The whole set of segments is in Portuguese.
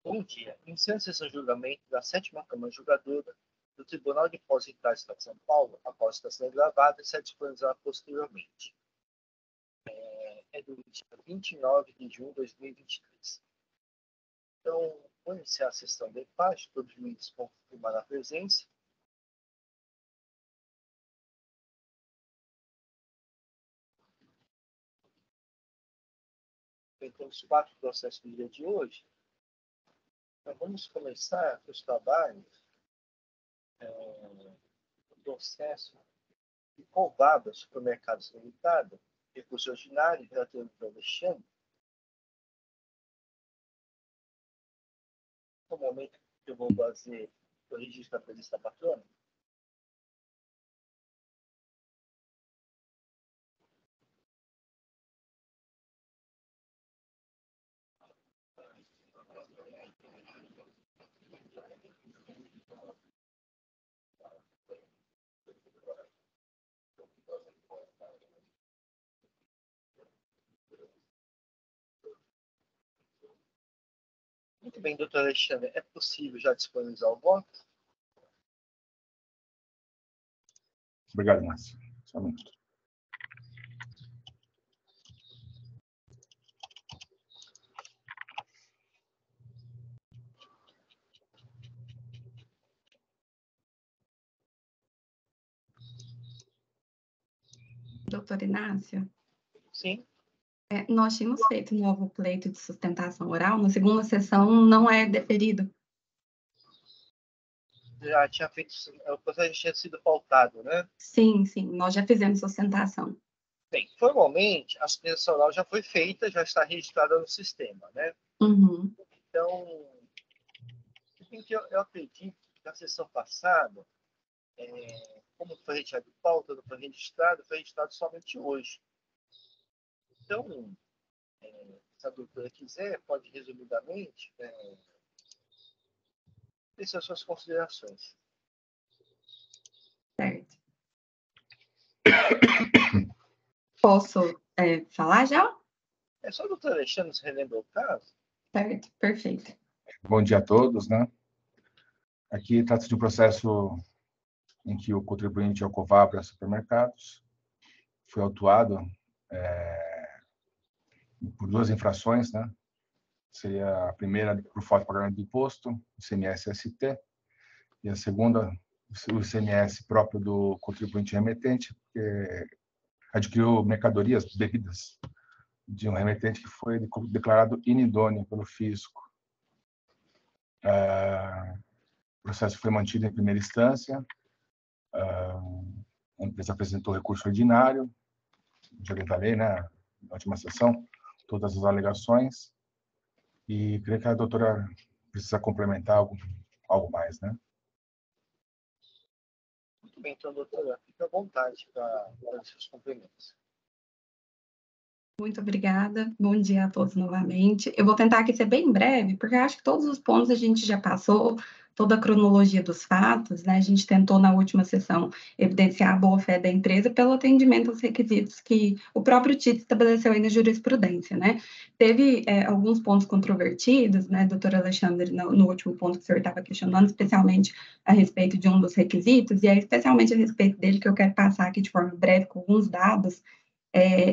Bom dia. Iniciando a sessão de julgamento da 7ª Câmara Julgadora do Tribunal de Impostos e Taxas do Estado de São Paulo, após estar sendo gravada e ser disponibilizada posteriormente. É do dia 29 de junho de 2023. Então, vou iniciar a sessão de parte, todos os juízes confirmar a presença. Então, os 4 processos do dia de hoje. Então, vamos começar os trabalhos do processo de Covabra Supermercados Limitada, recurso ordinário, relativo ao Alexandre. No momento que eu vou fazer o registro da presença da patrona. Muito bem, doutor Alexandre, é possível já disponibilizar o voto? Obrigado, Márcio. Só um minuto. Doutor Inácio? Sim. Nós tínhamos feito um novo pleito de sustentação oral, na segunda sessão não é deferido. Já tinha feito, o processo tinha sido pautado, né? Sim, nós já fizemos sustentação. Bem, formalmente, a sustentação oral já foi feita, já está registrada no sistema, né? Uhum. Então, eu acredito que na sessão passada, como foi retirado de pauta, não foi registrado somente hoje. Então, se a doutora quiser, pode resumidamente deixar suas considerações. Certo. Posso falar já? É só o doutor Alexandre se relembrar o caso? Certo, perfeito. Bom dia a todos, né? Aqui trata-se de um processo em que o contribuinte é o Covabra Supermercados, foi autuado por 2 infrações, né? Seria a primeira por falta de pagamento de imposto, ICMS-ST, e a segunda, o ICMS próprio do contribuinte remetente, que adquiriu mercadorias, bebidas, de um remetente que foi declarado inidôneo pelo fisco. O processo foi mantido em primeira instância, a empresa apresentou recurso ordinário, já detalhei, né, na última sessão, todas as alegações, e creio que a doutora precisa complementar algo mais, né? Muito bem, então, doutora, fique à vontade para os seus complementos. Muito obrigada. Bom dia a todos novamente. Eu vou tentar aqui ser bem breve, porque eu acho que todos os pontos a gente já passou, toda a cronologia dos fatos, né? A gente tentou, na última sessão, evidenciar a boa-fé da empresa pelo atendimento aos requisitos que o próprio TIT estabeleceu aí na jurisprudência, né? Teve alguns pontos controvertidos, né, doutor Alexandre, no último ponto que o senhor estava questionando, especialmente a respeito de um dos requisitos, e é especialmente a respeito dele que eu quero passar aqui de forma breve com alguns dados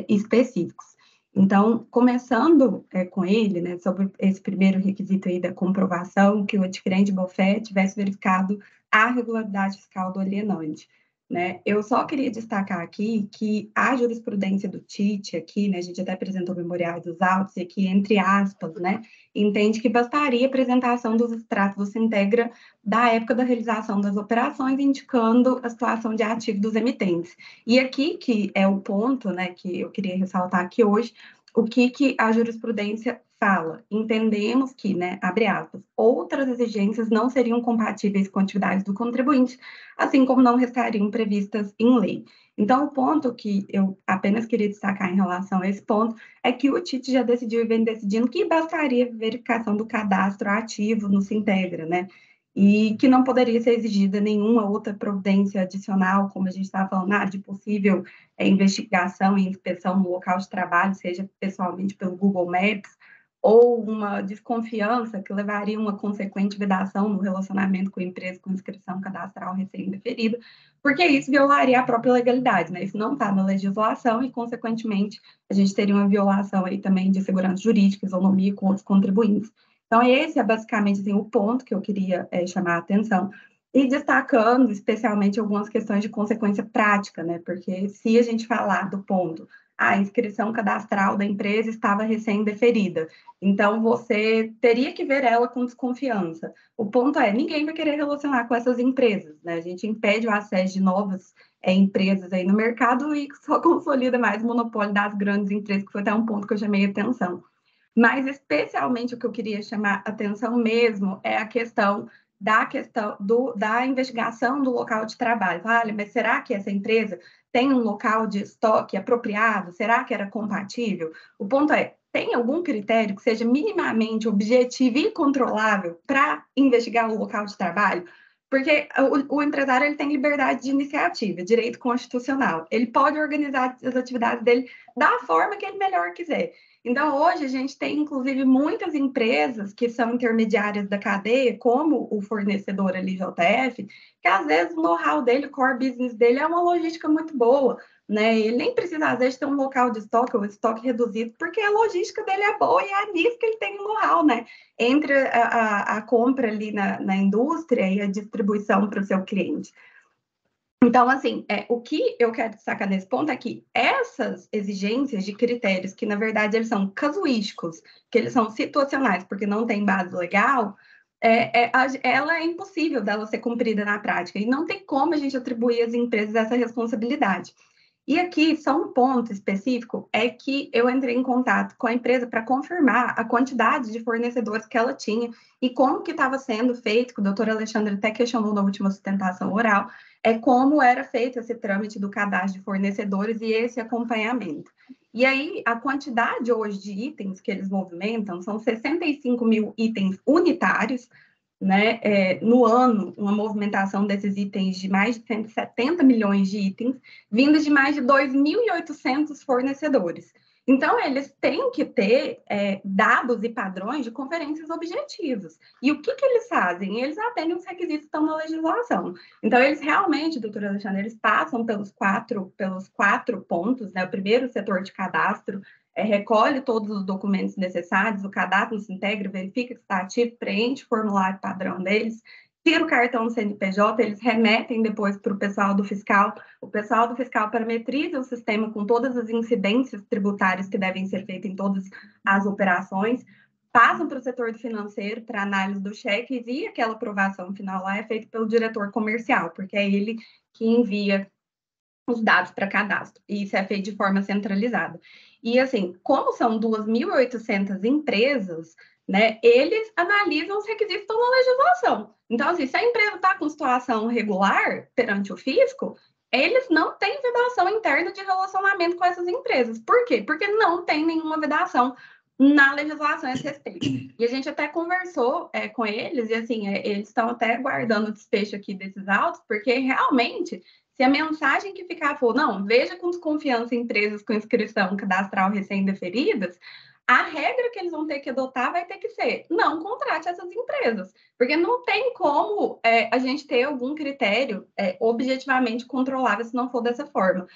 específicos. Então, começando com ele, né, sobre esse primeiro requisito aí da comprovação que o adquirente Bofé tivesse verificado a regularidade fiscal do alienante, né? Eu só queria destacar aqui que a jurisprudência do TIT aqui, né, a gente até apresentou memoriais dos autos e aqui, entre aspas, né, entende que bastaria a apresentação dos extratos do Sintegra da época da realização das operações, indicando a situação de ativo dos emitentes. E aqui, que é o ponto, né, que eu queria ressaltar aqui hoje, o que a jurisprudência fala? Entendemos que, né, abre aspas, outras exigências não seriam compatíveis com atividades do contribuinte, assim como não estariam previstas em lei. Então, o ponto que eu apenas queria destacar em relação a esse ponto é que o TIT já decidiu e vem decidindo que bastaria verificação do cadastro ativo no Sintegra, né? E que não poderia ser exigida nenhuma outra providência adicional, como a gente estava falando, de possível investigação e inspeção no local de trabalho, seja pessoalmente pelo Google Maps ou uma desconfiança que levaria a uma consequente vedação no relacionamento com a empresa com inscrição cadastral recém-deferida, porque isso violaria a própria legalidade, né? Isso não está na legislação e, consequentemente, a gente teria uma violação aí também de segurança jurídica, isonomia com outros contribuintes. Então, esse é basicamente assim, o ponto que eu queria chamar a atenção, e destacando especialmente algumas questões de consequência prática, né? Porque se a gente falar do ponto, a inscrição cadastral da empresa estava recém-deferida, então você teria que ver ela com desconfiança. O ponto é, ninguém vai querer relacionar com essas empresas, né? A gente impede o acesso de novas empresas aí no mercado e só consolida mais o monopólio das grandes empresas, que foi até um ponto que eu chamei a atenção. Mas, especialmente, o que eu queria chamar atenção mesmo é a questão da investigação do local de trabalho. Olha, mas será que essa empresa tem um local de estoque apropriado? Será que era compatível? O ponto é, tem algum critério que seja minimamente objetivo e controlável para investigar o local de trabalho? Porque o empresário ele tem liberdade de iniciativa, direito constitucional. Ele pode organizar as atividades dele da forma que ele melhor quiser. Então, hoje, a gente tem, inclusive, muitas empresas que são intermediárias da cadeia, como o fornecedor ali, JF, que às vezes o know-how dele, o core business dele é uma logística muito boa, né? Ele nem precisa, às vezes, ter um local de estoque ou estoque reduzido, porque a logística dele é boa e é nisso que ele tem o know-how, né? Entre a compra ali na indústria e a distribuição para o seu cliente. Então, assim, o que eu quero destacar nesse ponto é que essas exigências de critérios, que na verdade eles são casuísticos, que eles são situacionais, porque não tem base legal, ela é impossível dela ser cumprida na prática, e não tem como a gente atribuir às empresas essa responsabilidade. E aqui, só um ponto específico, é que eu entrei em contato com a empresa para confirmar a quantidade de fornecedores que ela tinha e como que estava sendo feito, que o doutor Alexandre até questionou na última sustentação oral, como era feito esse trâmite do cadastro de fornecedores e esse acompanhamento. E aí, a quantidade hoje de itens que eles movimentam são 65 mil itens unitários, né? No ano, uma movimentação desses itens de mais de 170 milhões de itens, vindos de mais de 2.800 fornecedores. Então, eles têm que ter dados e padrões de conferências objetivas. E o que eles fazem? Eles atendem os requisitos que estão na legislação. Então, eles realmente, doutora Alexandre, eles passam pelos quatro pontos, né? O primeiro, o setor de cadastro, recolhe todos os documentos necessários, o cadastro se integra, verifica que está ativo, preenche o formulário padrão deles, tira o cartão do CNPJ, eles remetem depois para o pessoal do fiscal parametriza o sistema com todas as incidências tributárias que devem ser feitas em todas as operações, passam para o setor financeiro para análise dos cheques e aquela aprovação final lá é feita pelo diretor comercial, porque é ele que envia os dados para cadastro, e isso é feito de forma centralizada. E, assim, como são 2.800 empresas, né, eles analisam os requisitos que estão na legislação. Então, assim, se a empresa está com situação regular perante o fisco, eles não têm vedação interna de relacionamento com essas empresas. Por quê? Porque não tem nenhuma vedação na legislação a esse respeito. E a gente até conversou com eles, e assim, eles estão até guardando o desfecho aqui desses autos, porque realmente, se a mensagem que ficar for, não, veja com desconfiança empresas com inscrição cadastral recém-deferidas, a regra que eles vão ter que adotar vai ter que ser, não contrate essas empresas, porque não tem como a gente ter algum critério objetivamente controlável se não for dessa forma.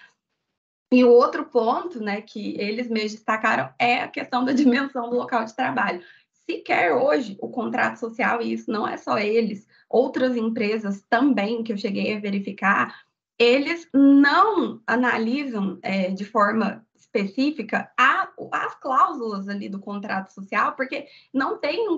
E o outro ponto, né, que eles mesmos destacaram é a questão da dimensão do local de trabalho. Sequer hoje o contrato social, e isso não é só eles, outras empresas também que eu cheguei a verificar, eles não analisam de forma específica as cláusulas ali do contrato social, porque não tem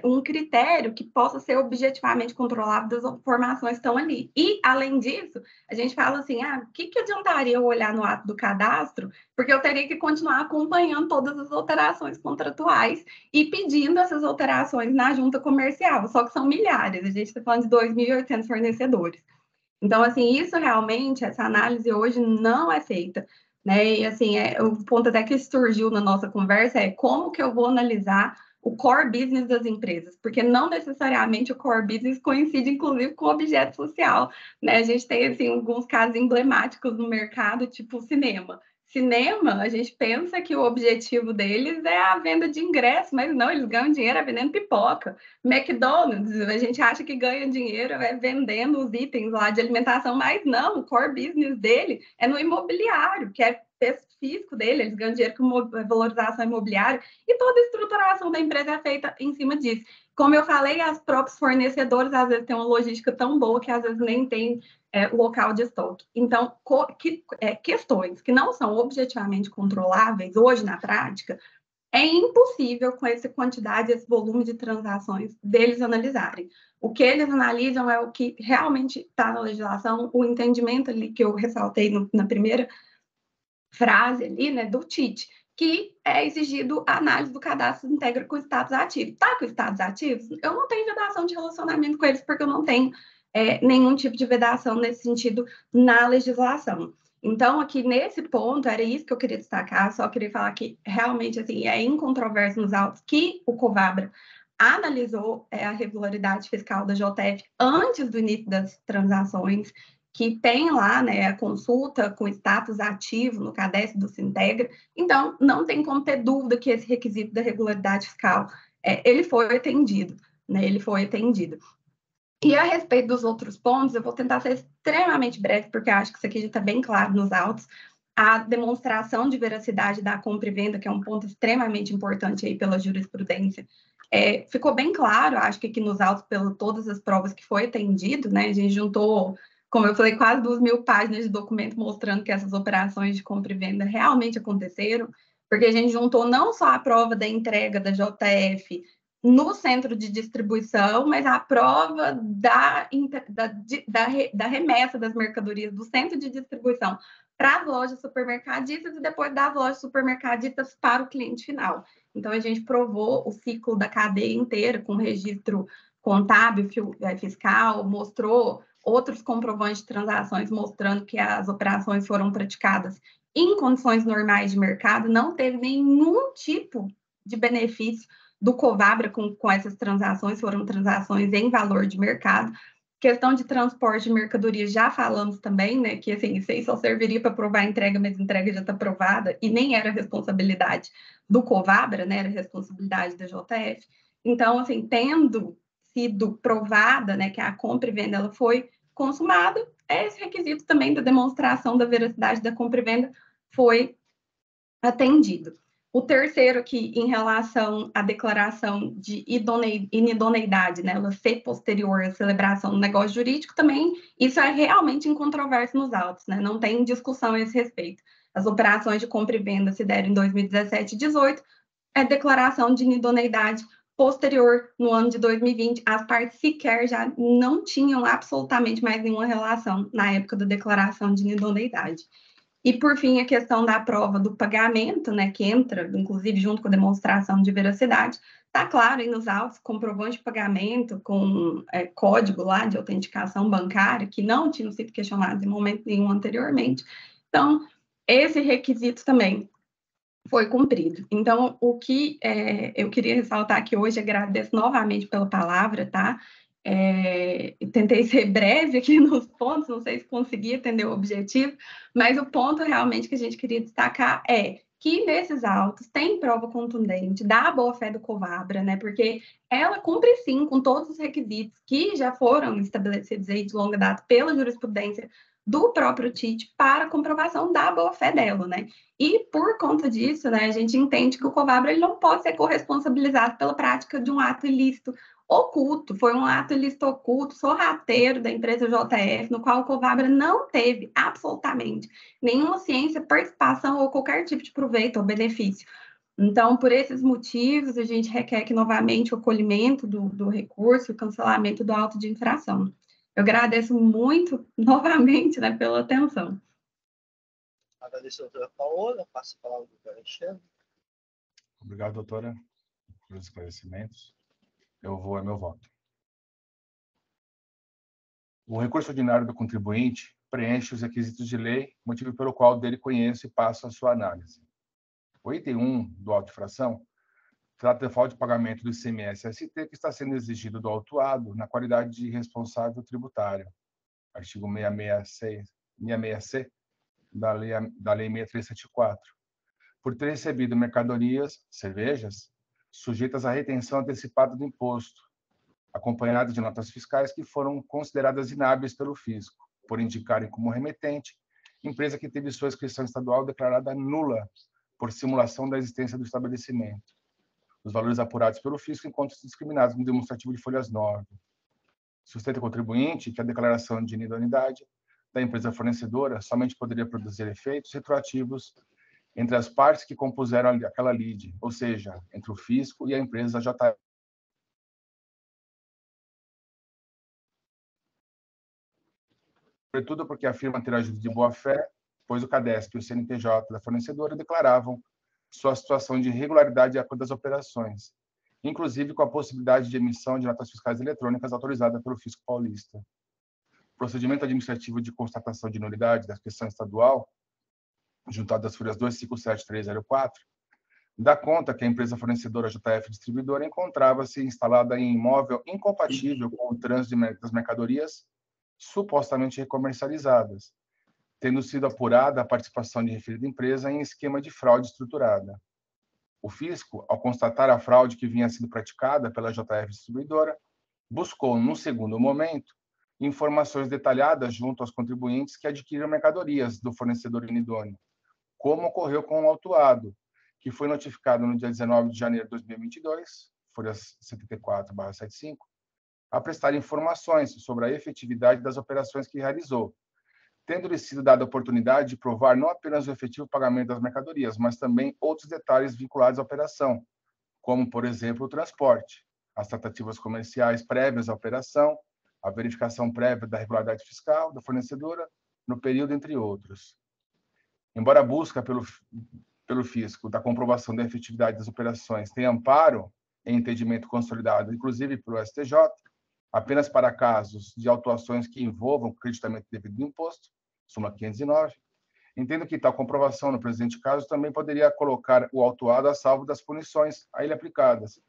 um critério que possa ser objetivamente controlável das informações que estão ali. E, além disso, a gente fala assim, o que adiantaria eu olhar no ato do cadastro, porque eu teria que continuar acompanhando todas as alterações contratuais e pedindo essas alterações na junta comercial, só que são milhares, a gente está falando de 2.800 fornecedores. Então, assim, isso realmente, essa análise hoje não é feita, né? E, assim, o ponto até que surgiu na nossa conversa é como que eu vou analisar o core business das empresas, porque não necessariamente o core business coincide, inclusive, com o objeto social, né? A gente tem, assim, alguns casos emblemáticos no mercado, tipo o cinema. cinema, a gente pensa que o objetivo deles é a venda de ingresso, mas não, eles ganham dinheiro vendendo pipoca. McDonald's, a gente acha que ganha dinheiro vendendo os itens lá de alimentação, mas não, o core business dele é no imobiliário, que é físico dele, eles ganham dinheiro com valorização imobiliária, e toda a estruturação da empresa é feita em cima disso. Como eu falei, as próprios fornecedores às vezes têm uma logística tão boa que às vezes nem tem local de estoque. Então, questões que não são objetivamente controláveis hoje na prática, é impossível com essa quantidade, esse volume de transações deles analisarem. O que eles analisam é o que realmente está na legislação, o entendimento ali que eu ressaltei na primeira frase ali, né, do TIT, que é exigido a análise do cadastro íntegro com status ativos. Tá com status ativos? Eu não tenho vedação de relacionamento com eles, porque eu não tenho nenhum tipo de vedação nesse sentido na legislação. Então, aqui nesse ponto, era isso que eu queria destacar, só queria falar que realmente assim, é incontroverso nos autos que o Covabra analisou a regularidade fiscal da JF antes do início das transações, que tem lá, né, a consulta com status ativo no cadastro do Sintegra. Então, não tem como ter dúvida que esse requisito da regularidade fiscal, ele foi atendido, né, ele foi atendido. E a respeito dos outros pontos, eu vou tentar ser extremamente breve, porque acho que isso aqui já está bem claro nos autos. A demonstração de veracidade da compra e venda, que é um ponto extremamente importante aí pela jurisprudência, ficou bem claro, acho que aqui nos autos, pelas todas as provas que foi atendido, né, a gente juntou, como eu falei, quase 2.000 páginas de documento mostrando que essas operações de compra e venda realmente aconteceram, porque a gente juntou não só a prova da entrega da JF no centro de distribuição, mas a prova da remessa das mercadorias do centro de distribuição para as lojas supermercadistas e depois das lojas supermercadistas para o cliente final. Então, a gente provou o ciclo da cadeia inteira com registro contábil, fiscal, mostrou outros comprovantes de transações mostrando que as operações foram praticadas em condições normais de mercado, não teve nenhum tipo de benefício do Covabra com essas transações, foram transações em valor de mercado. Questão de transporte de mercadorias, já falamos também, né, que assim, isso aí só serviria para provar a entrega, mas a entrega já está provada, e nem era responsabilidade do Covabra, né, era responsabilidade da JF. Então, assim, tendo sido provada, né, que a compra e venda ela foi consumada, esse requisito também da demonstração da veracidade da compra e venda foi atendido. O terceiro aqui, em relação à declaração de inidoneidade, né, ela ser posterior à celebração do negócio jurídico, também isso é realmente incontroverso nos autos, né, não tem discussão a esse respeito. As operações de compra e venda se deram em 2017 e 2018, é declaração de inidoneidade posterior no ano de 2020, as partes sequer já não tinham absolutamente mais nenhuma relação na época da declaração de inidoneidade. E, por fim, a questão da prova do pagamento, né, que entra, inclusive, junto com a demonstração de veracidade, está claro aí nos autos, comprovante de pagamento com código lá de autenticação bancária, que não tinham sido questionados em momento nenhum anteriormente. Então, esse requisito também foi cumprido. Então, o que eu queria ressaltar aqui hoje, agradeço novamente pela palavra, tá? Tentei ser breve aqui nos pontos, não sei se consegui atender o objetivo, mas o ponto realmente que a gente queria destacar é que nesses autos tem prova contundente da boa-fé do Covabra, né? Porque ela cumpre sim com todos os requisitos que já foram estabelecidos aí de longa data pela jurisprudência do próprio TIT para comprovação da boa-fé dela, né? E por conta disso, né, a gente entende que o Covabra ele não pode ser corresponsabilizado pela prática de um ato ilícito oculto, foi um ato ilícito oculto, sorrateiro da empresa JF, no qual o Covabra não teve absolutamente nenhuma ciência, participação ou qualquer tipo de proveito ou benefício. Então, por esses motivos, a gente requer que novamente o acolhimento do recurso e o cancelamento do auto de infração. Eu agradeço muito, novamente, né, pela atenção. Agradeço a doutora Paola, passo a palavra ao doutor Alexandre. Obrigado, doutora, pelos esclarecimentos. Eu vou ao meu voto. O recurso ordinário do contribuinte preenche os requisitos de lei, motivo pelo qual dele conheço e passo a sua análise. O item 1 do auto de infração trata da falta de pagamento do ICMS-ST que está sendo exigido do autuado na qualidade de responsável tributário. Artigo 666C da Lei 6374, por ter recebido mercadorias, cervejas, sujeitas à retenção antecipada do imposto, acompanhadas de notas fiscais que foram consideradas inábeis pelo fisco, por indicarem como remetente empresa que teve sua inscrição estadual declarada nula por simulação da existência do estabelecimento. Os valores apurados pelo fisco encontram-se discriminados no demonstrativo de folhas 9. Sustenta o contribuinte que a declaração de inidoneidade da empresa fornecedora somente poderia produzir efeitos retroativos entre as partes que compuseram aquela lide, ou seja, entre o fisco e a empresa JF. Sobretudo porque a firma terá agido de boa-fé, pois o CADESP e o CNPJ da fornecedora declaravam sua situação de irregularidade das operações, inclusive com a possibilidade de emissão de notas fiscais eletrônicas autorizada pelo Fisco Paulista. O procedimento administrativo de constatação de nulidade da inscrição estadual, juntado às folhas 257304, dá conta que a empresa fornecedora JF Distribuidora encontrava-se instalada em imóvel incompatível com o trânsito das mercadorias supostamente recomercializadas, tendo sido apurada a participação de referida empresa em esquema de fraude estruturada. O fisco, ao constatar a fraude que vinha sendo praticada pela JF Distribuidora, buscou, num segundo momento, informações detalhadas junto aos contribuintes que adquiriram mercadorias do fornecedor inidôneo, como ocorreu com o autuado, que foi notificado no dia 19 de janeiro de 2022, folhas 74/75, a prestar informações sobre a efetividade das operações que realizou, tendo-lhe sido dada a oportunidade de provar não apenas o efetivo pagamento das mercadorias, mas também outros detalhes vinculados à operação, como, por exemplo, o transporte, as tratativas comerciais prévias à operação, a verificação prévia da regularidade fiscal da fornecedora no período, entre outros. Embora a busca pelo fisco da comprovação da efetividade das operações tenha amparo em entendimento consolidado, inclusive pelo STJ, apenas para casos de autuações que envolvam creditamento devido do imposto, súmula 509, entendo que tal comprovação, no presente caso, também poderia colocar o autuado a salvo das punições a ele aplicadas,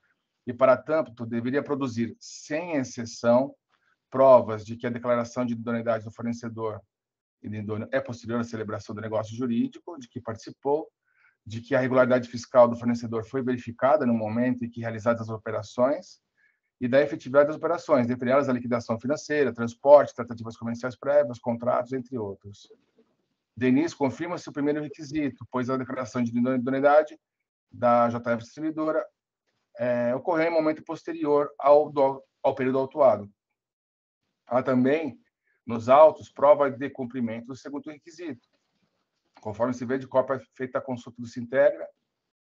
e, para tanto, deveria produzir, sem exceção, provas de que a declaração de idoneidade do fornecedor idôneo é posterior à celebração do negócio jurídico, de que participou, de que a regularidade fiscal do fornecedor foi verificada no momento em que realizadas as operações, e da efetividade das operações, dentre elas a liquidação financeira, transporte, tratativas comerciais prévias, contratos, entre outros. De início, confirma-se o primeiro requisito, pois a declaração de idoneidade da JF Distribuidora ocorreu em momento posterior ao período autuado. Há também, nos autos, prova de cumprimento do segundo requisito, conforme se vê de cópia feita à consulta do Sintegra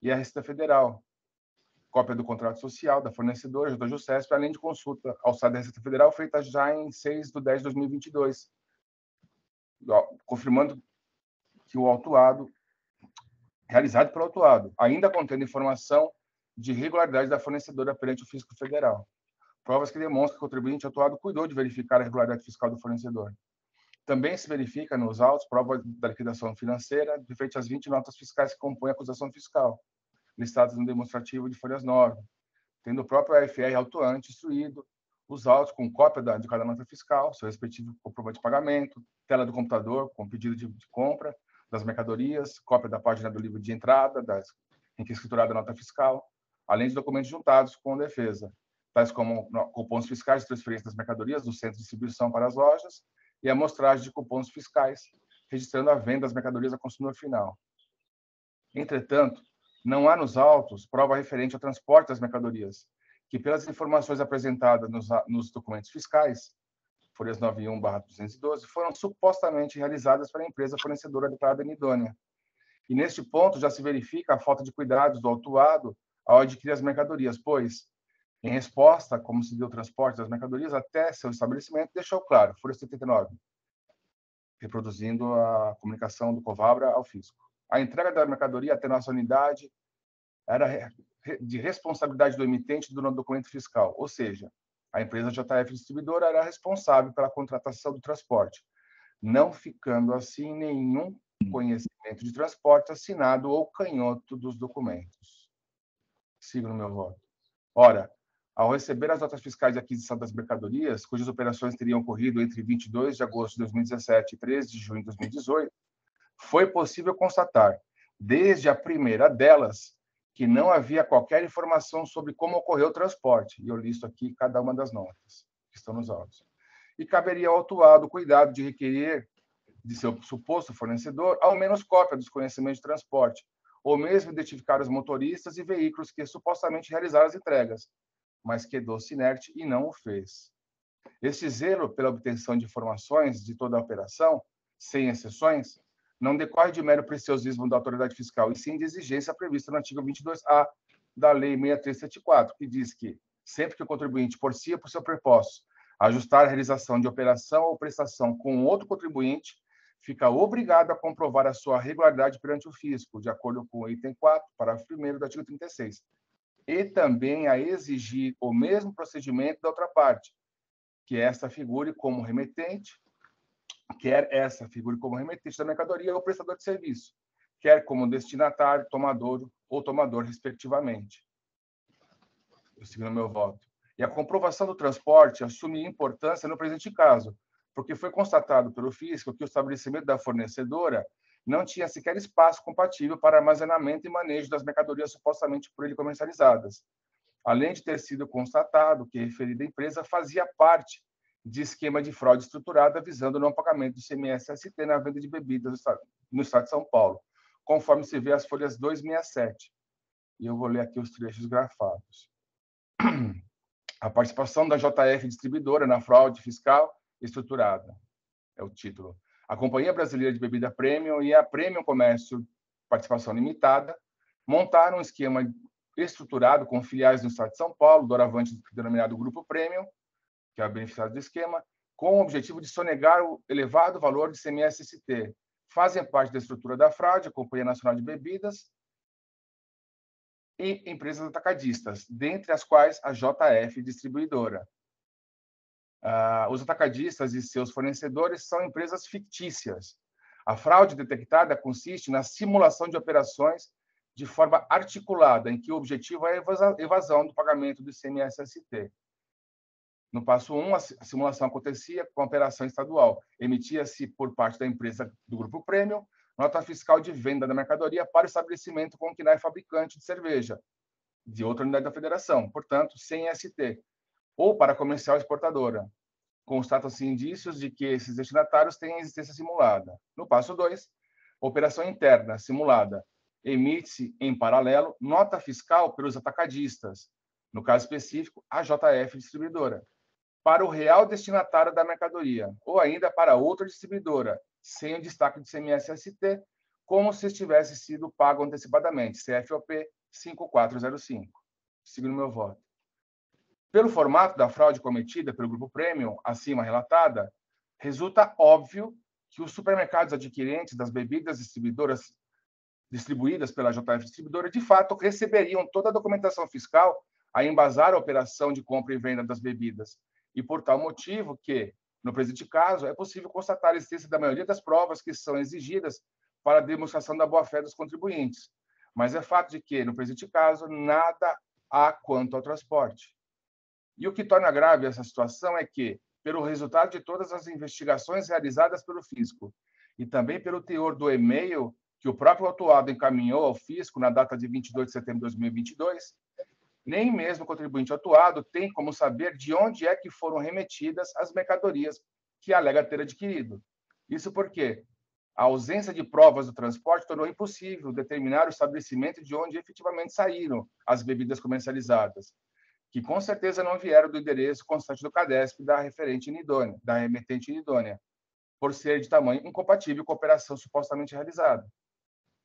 e à Receita Federal, cópia do contrato social da fornecedora, da JUSESP, além de consulta ao site da Receita Federal, feita já em 6/10/2022, confirmando que o autuado, realizado pelo autuado, ainda contendo informação de irregularidade da fornecedora perante o Fisco Federal. Provas que demonstram que o contribuinte autuado cuidou de verificar a regularidade fiscal do fornecedor. Também se verifica nos autos prova da liquidação financeira referente às 20 notas fiscais que compõem a acusação fiscal, listadas no demonstrativo de folhas 9, tendo o próprio AFR autuante instruído os autos com cópia de cada nota fiscal, seu respectivo comprovante de pagamento, tela do computador com pedido de compra das mercadorias, cópia da página do livro de entrada, em que é escriturada a nota fiscal, além de documentos juntados com a defesa, tais como cupons fiscais de transferência das mercadorias do centro de distribuição para as lojas e a amostragem de cupons fiscais, registrando a venda das mercadorias ao consumidor final. Entretanto, não há nos autos prova referente ao transporte das mercadorias, que, pelas informações apresentadas nos documentos fiscais, folhas 91/212, foram supostamente realizadas pela empresa fornecedora declarada inidônea. E, neste ponto, já se verifica a falta de cuidados do autuado ao adquirir as mercadorias, pois, em resposta, como se deu o transporte das mercadorias até seu estabelecimento, deixou claro, folha 79, reproduzindo a comunicação do Covabra ao fisco. A entrega da mercadoria até nossa unidade era de responsabilidade do emitente do documento fiscal, ou seja, a empresa JF Distribuidora era responsável pela contratação do transporte, não ficando assim nenhum conhecimento de transporte assinado ou canhoto dos documentos. Sigo no meu voto. Ora, ao receber as notas fiscais de aquisição das mercadorias, cujas operações teriam ocorrido entre 22 de agosto de 2017 e 13 de junho de 2018, foi possível constatar, desde a primeira delas, que não havia qualquer informação sobre como ocorreu o transporte. E eu listo aqui cada uma das notas que estão nos autos. E caberia ao autuado o cuidado de requerer de seu suposto fornecedor ao menos cópia dos conhecimentos de transporte, ou mesmo identificar os motoristas e veículos que supostamente realizaram as entregas, mas quedou-se inerte e não o fez. Este zelo pela obtenção de informações de toda a operação, sem exceções, não decorre de mero preciosismo da autoridade fiscal, e sim de exigência prevista no artigo 22A da Lei 6374, que diz que, sempre que o contribuinte, por si ou por seu propósito, ajustar a realização de operação ou prestação com outro contribuinte, fica obrigado a comprovar a sua regularidade perante o fisco, de acordo com o item 4, parágrafo 1º do artigo 36, e também a exigir o mesmo procedimento da outra parte, que essa figure como remetente, quer essa figure como remetente da mercadoria ou prestador de serviço, quer como destinatário, tomador ou tomador, respectivamente. Eu sigo meu voto. E a comprovação do transporte assume importância no presente caso, porque foi constatado pelo fisco que o estabelecimento da fornecedora não tinha sequer espaço compatível para armazenamento e manejo das mercadorias supostamente por ele comercializadas, além de ter sido constatado que a referida empresa fazia parte de esquema de fraude estruturada visando o não pagamento do ICMS-ST na venda de bebidas no estado de São Paulo, conforme se vê as folhas 267. E eu vou ler aqui os trechos grafados. A participação da JF Distribuidora na fraude fiscal estruturada, é o título. A Companhia Brasileira de Bebida Premium e a Premium Comércio Participação Limitada montaram um esquema estruturado com filiais no estado de São Paulo, doravante denominado Grupo Premium, que é o beneficiário do esquema, com o objetivo de sonegar o elevado valor de ICMS-ST. Fazem parte da estrutura da fraude a Companhia Nacional de Bebidas e empresas atacadistas, dentre as quais a JF Distribuidora. Os atacadistas e seus fornecedores são empresas fictícias. A fraude detectada consiste na simulação de operações de forma articulada, em que o objetivo é a evasão do pagamento do ICMS-ST. No passo 1, a simulação acontecia com a operação estadual. Emitia-se por parte da empresa do Grupo Premium nota fiscal de venda da mercadoria para o estabelecimento com que não é fabricante de cerveja, de outra unidade da federação, portanto, sem ST, ou para a comercial exportadora. Constatam-se indícios de que esses destinatários têm existência simulada. No passo 2, operação interna simulada. Emite-se, em paralelo, nota fiscal pelos atacadistas, no caso específico, a JF Distribuidora, para o real destinatário da mercadoria, ou ainda para outra distribuidora, sem o destaque de ICMS-ST, como se tivesse sido pago antecipadamente, CFOP 5405. Sigo no meu voto. Pelo formato da fraude cometida pelo Grupo Premium, acima relatada, resulta óbvio que os supermercados adquirentes das bebidas distribuídas pela JF Distribuidora, de fato, receberiam toda a documentação fiscal a embasar a operação de compra e venda das bebidas. E por tal motivo que, no presente caso, é possível constatar a existência da maioria das provas que são exigidas para a demonstração da boa-fé dos contribuintes. Mas é fato de que, no presente caso, nada há quanto ao transporte. E o que torna grave essa situação é que, pelo resultado de todas as investigações realizadas pelo fisco e também pelo teor do e-mail que o próprio autuado encaminhou ao fisco na data de 22 de setembro de 2022, nem mesmo o contribuinte autuado tem como saber de onde é que foram remetidas as mercadorias que alega ter adquirido. Isso porque a ausência de provas do transporte tornou impossível determinar o estabelecimento de onde efetivamente saíram as bebidas comercializadas, que com certeza não vieram do endereço constante do CADESP da referente inidônea, da remetente inidônea, por ser de tamanho incompatível com a operação supostamente realizada,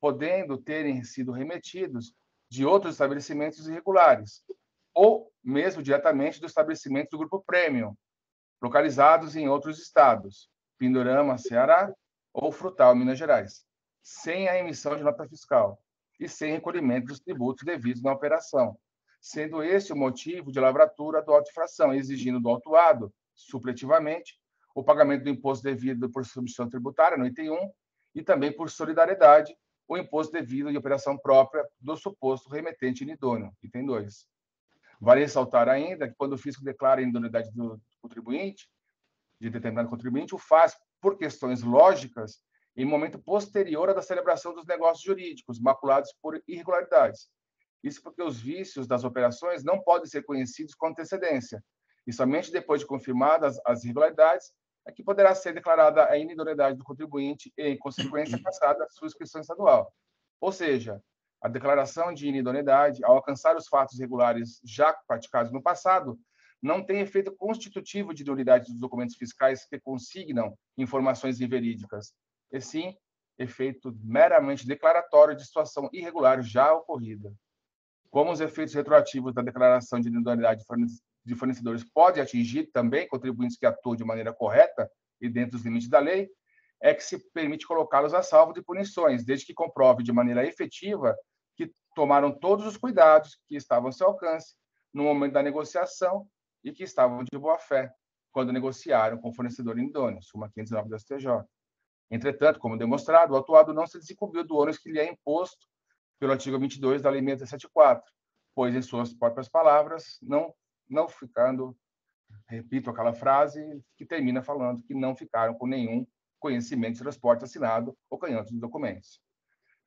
podendo terem sido remetidos de outros estabelecimentos irregulares, ou mesmo diretamente do estabelecimento do Grupo Premium, localizados em outros estados, Pindorama, Ceará, ou Frutal, Minas Gerais, sem a emissão de nota fiscal e sem recolhimento dos tributos devidos na operação, sendo este o motivo de lavratura do auto de infração, exigindo do autuado, supletivamente, o pagamento do imposto devido por substituição tributária, no item 1, e também por solidariedade, o imposto devido de operação própria do suposto remetente inidôneo, item 2. Vale ressaltar ainda que, quando o fisco declara a idoneidade do contribuinte, de determinado contribuinte, o faz por questões lógicas em momento posterior à da celebração dos negócios jurídicos, maculados por irregularidades. Isso porque os vícios das operações não podem ser conhecidos com antecedência, e somente depois de confirmadas as irregularidades é que poderá ser declarada a inidoneidade do contribuinte e, em consequência, cassada a sua inscrição estadual. Ou seja, a declaração de inidoneidade, ao alcançar os fatos irregulares já praticados no passado, não tem efeito constitutivo de nulidade dos documentos fiscais que consignam informações inverídicas, e sim efeito meramente declaratório de situação irregular já ocorrida. Como os efeitos retroativos da declaração de inidoneidade de fornecedores podem atingir também contribuintes que atuam de maneira correta e dentro dos limites da lei, é que se permite colocá-los a salvo de punições, desde que comprove de maneira efetiva que tomaram todos os cuidados que estavam ao seu alcance no momento da negociação e que estavam de boa-fé quando negociaram com o fornecedor idôneo, súmula 509 do STJ. Entretanto, como demonstrado, o autuado não se desincumbiu do ônus que lhe é imposto pelo artigo 22 da Lei 674, pois, em suas próprias palavras, não ficando, repito aquela frase que termina falando que não ficaram com nenhum conhecimento de transporte assinado ou canhoto de documentos.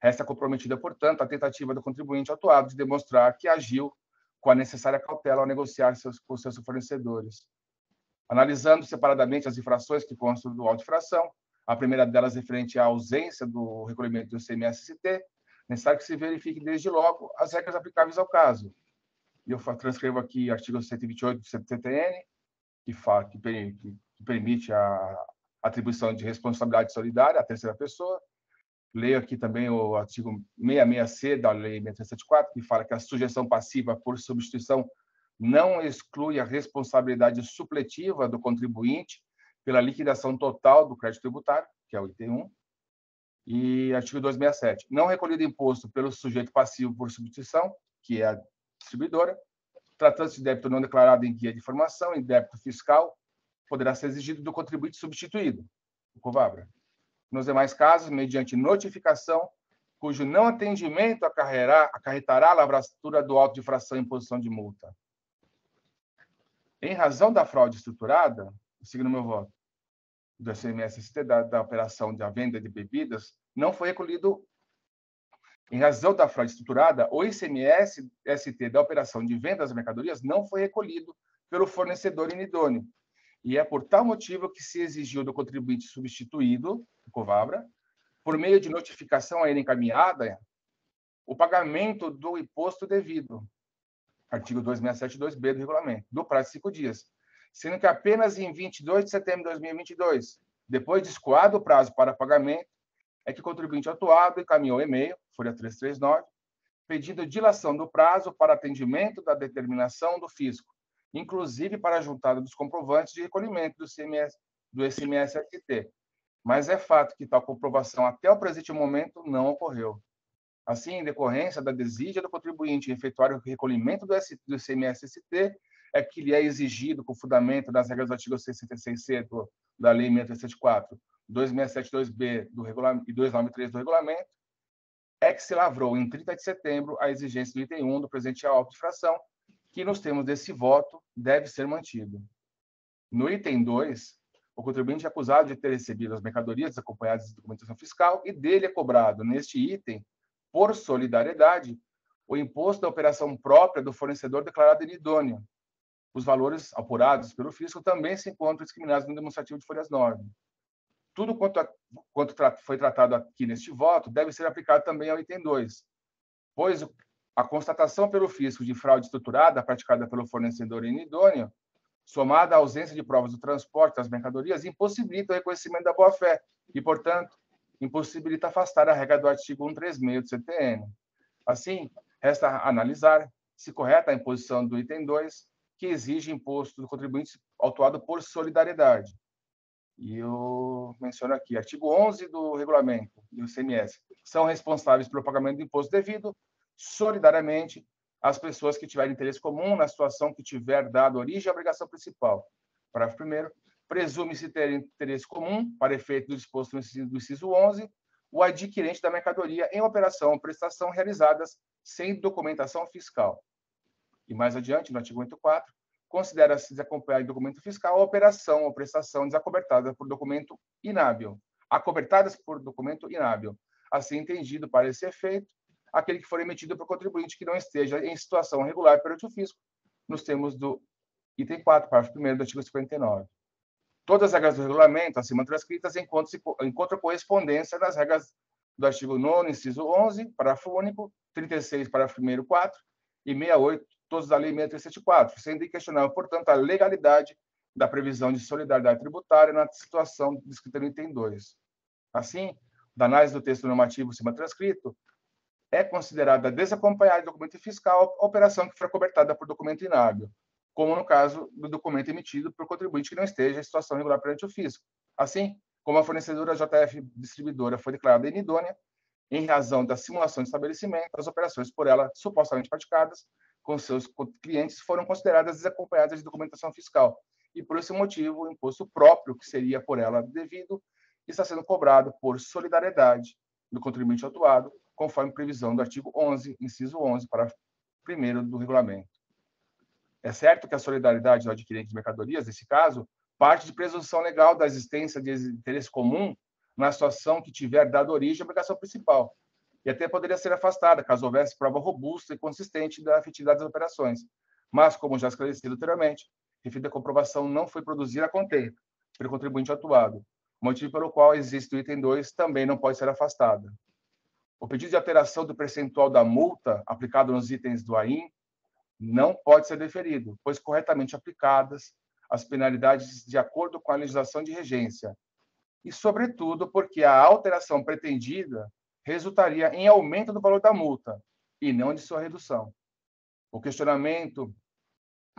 Resta comprometida, portanto, a tentativa do contribuinte autuado de demonstrar que agiu com a necessária cautela ao negociar com seus fornecedores. Analisando separadamente as infrações que constam do auto de infração, a primeira delas referente à ausência do recolhimento do ICMS-ST, necessário que se verifique desde logo as regras aplicáveis ao caso. E eu transcrevo aqui o artigo 128 do CTN, que permite a atribuição de responsabilidade solidária à terceira pessoa. Leio aqui também o artigo 66C da Lei 674, que fala que a sujeição passiva por substituição não exclui a responsabilidade supletiva do contribuinte pela liquidação total do crédito tributário, que é o item 1. E artigo 267. Não recolhido imposto pelo sujeito passivo por substituição, que é a distribuidora, tratando-se de débito não declarado em guia de informação e débito fiscal, poderá ser exigido do contribuinte substituído, o COVABRA. Nos demais casos, mediante notificação, cujo não atendimento acarretará a lavratura do auto de infração e imposição de multa. Em razão da fraude estruturada, seguindo meu voto, do ICMS-ST da operação de venda de bebidas, não foi recolhido, em razão da fraude estruturada, o ICMS-ST da operação de venda das mercadorias não foi recolhido pelo fornecedor inidôneo. E é por tal motivo que se exigiu do contribuinte substituído, o COVABRA, por meio de notificação a ele encaminhada, o pagamento do imposto devido, artigo 267.2b do regulamento, do prazo de 5 dias, sendo que apenas em 22 de setembro de 2022, depois de escoado o prazo para pagamento, é que o contribuinte autuado encaminhou e-mail, folha 339, pedindo dilação do prazo para atendimento da determinação do fisco, inclusive para a juntada dos comprovantes de recolhimento do ICMS-ST. Mas é fato que tal comprovação, até o presente momento, não ocorreu. Assim, em decorrência da desídia do contribuinte em efetuar o recolhimento do ICMS-ST, é que lhe é exigido, com fundamento nas regras do artigo 66C da Lei 674, 267.2b e 293 do regulamento, é que se lavrou em 30 de setembro a exigência do item 1 do presente auto de infração, que, nos termos desse voto, deve ser mantido. No item 2, o contribuinte é acusado de ter recebido as mercadorias acompanhadas de documentação fiscal e dele é cobrado, neste item, por solidariedade, o imposto da operação própria do fornecedor declarado inidôneo. Os valores apurados pelo fisco também se encontram discriminados no demonstrativo de folhas 9. Tudo quanto foi tratado aqui neste voto deve ser aplicado também ao item 2, pois a constatação pelo fisco de fraude estruturada praticada pelo fornecedor inidôneo, somada à ausência de provas do transporte das mercadorias, impossibilita o reconhecimento da boa-fé e, portanto, impossibilita afastar a regra do artigo 136 do CTN. Assim, resta analisar se correta a imposição do item 2, que exige imposto do contribuinte autuado por solidariedade. E eu menciono aqui, artigo 11 do regulamento do ICMS, são responsáveis pelo pagamento do imposto devido, solidariamente, às pessoas que tiverem interesse comum na situação que tiver dado origem à obrigação principal. Parágrafo 1º, presume-se ter interesse comum, para efeito do disposto do inciso 11, o adquirente da mercadoria em operação ou prestação realizadas sem documentação fiscal. E mais adiante, no artigo 84, considera-se desacompanhar de documento fiscal a operação ou prestação desacobertada por documento inábil, acobertadas por documento inábil. Assim entendido, para esse efeito, aquele que for emitido por contribuinte que não esteja em situação regular perante o fisco, nos termos do item 4, parágrafo 1º do artigo 59. Todas as regras do regulamento, acima transcritas, encontram correspondência nas regras do artigo 9º, inciso 11, parágrafo único, 36, parágrafo 1º, 4, e 68, todos da Lei 6.374, sendo inquestionável, portanto, a legalidade da previsão de solidariedade tributária na situação descrita no item 2. Assim, da análise do texto normativo acima transcrito, é considerada desacompanhada de documento fiscal a operação que for cobertada por documento inábil, como no caso do documento emitido por contribuinte que não esteja em situação regular perante o fisco. Assim, como a fornecedora JF Distribuidora foi declarada inidônea, em razão da simulação de estabelecimento, as operações por ela supostamente praticadas com seus clientes foram consideradas desacompanhadas de documentação fiscal, e por esse motivo o imposto próprio que seria por ela devido está sendo cobrado por solidariedade do contribuinte autuado, conforme previsão do artigo 11, inciso 11, parágrafo 1º do regulamento. É certo que a solidariedade do adquirente de mercadorias, nesse caso, parte de presunção legal da existência de interesse comum na situação que tiver dado origem à obrigação principal, e até poderia ser afastada, caso houvesse prova robusta e consistente da efetividade das operações. Mas, como já esclarecido anteriormente, referida comprovação não foi produzida a contento pelo contribuinte autuado, motivo pelo qual existe o item 2 também não pode ser afastada. O pedido de alteração do percentual da multa aplicado nos itens do AIM não pode ser deferido, pois corretamente aplicadas as penalidades de acordo com a legislação de regência, e, sobretudo, porque a alteração pretendida resultaria em aumento do valor da multa e não de sua redução. O questionamento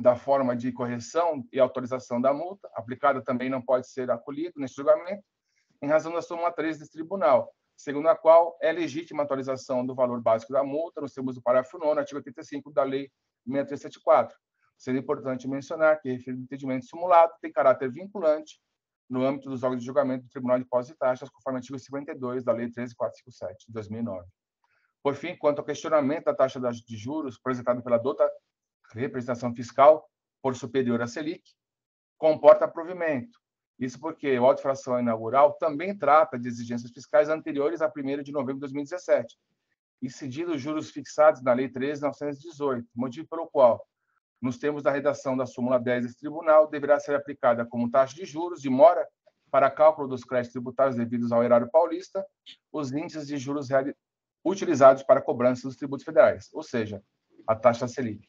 da forma de correção e autorização da multa aplicada também não pode ser acolhido neste julgamento, em razão da súmula 3 desse tribunal, segundo a qual é legítima a atualização do valor básico da multa, nos termos do parágrafo 9º, artigo 85 da Lei 6.374, sendo importante mencionar que referido entendimento simulado tem caráter vinculante no âmbito dos órgãos de julgamento do Tribunal de Impostos e Taxas, conforme o artigo 52 da Lei 13.457, de 2009. Por fim, quanto ao questionamento da taxa de juros apresentado pela dota representação fiscal por superior à Selic, comporta provimento. Isso porque o auto de infração inaugural também trata de exigências fiscais anteriores a 1º de novembro de 2017, incidindo os juros fixados na Lei 13.918, motivo pelo qual, nos termos da redação da súmula 10 desse tribunal, deverá ser aplicada como taxa de juros de mora para cálculo dos créditos tributários devidos ao erário paulista, os índices de juros utilizados para a cobrança dos tributos federais, ou seja, a taxa Selic.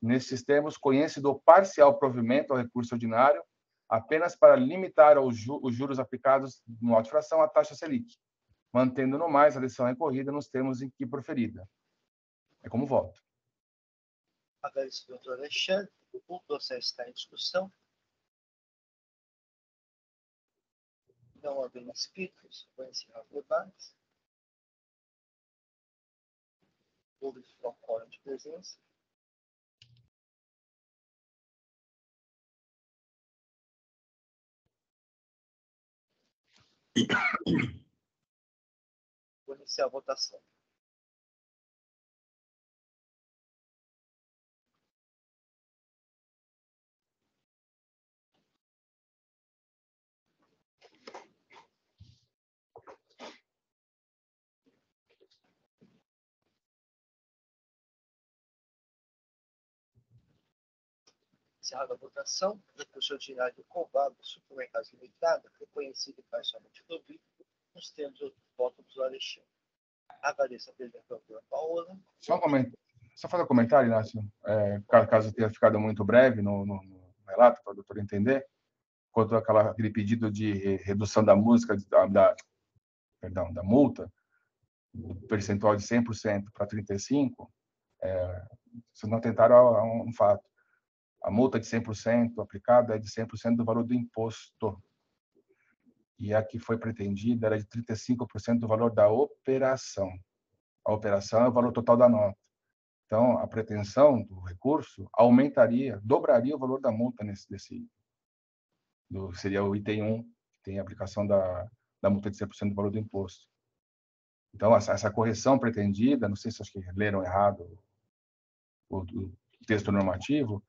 Nesses termos, conhece-do parcial provimento ao recurso ordinário apenas para limitar os juros aplicados no auto de infração à taxa Selic, mantendo no mais a decisão recorrida nos termos em que proferida. É como voto. Agradeço, doutor Alexandre. O processo está em discussão. Não havendo inscritos, vou encerrar o debate. Houve quórum de presença. Vou iniciar a votação. Encerrada a votação, o recurso ordinário cobrado supermercados limitada, reconhecido parcialmente provido, nos termos do voto do Alexandre. Agradeço a presença da doutora Paola. Só fazer um comentário, Inácio, caso tenha ficado muito breve no relato, para o doutor entender, quanto aquele pedido de redução da da multa, do percentual de 100% para 35%, vocês não atentaram a um fato. A multa de 100% aplicada é de 100% do valor do imposto. E a que foi pretendida era de 35% do valor da operação. A operação é o valor total da nota. Então, a pretensão do recurso dobraria o valor da multa seria o item 1, que tem a aplicação da multa de 100% do valor do imposto. Então, essa correção pretendida, não sei se acho que leram errado o texto normativo,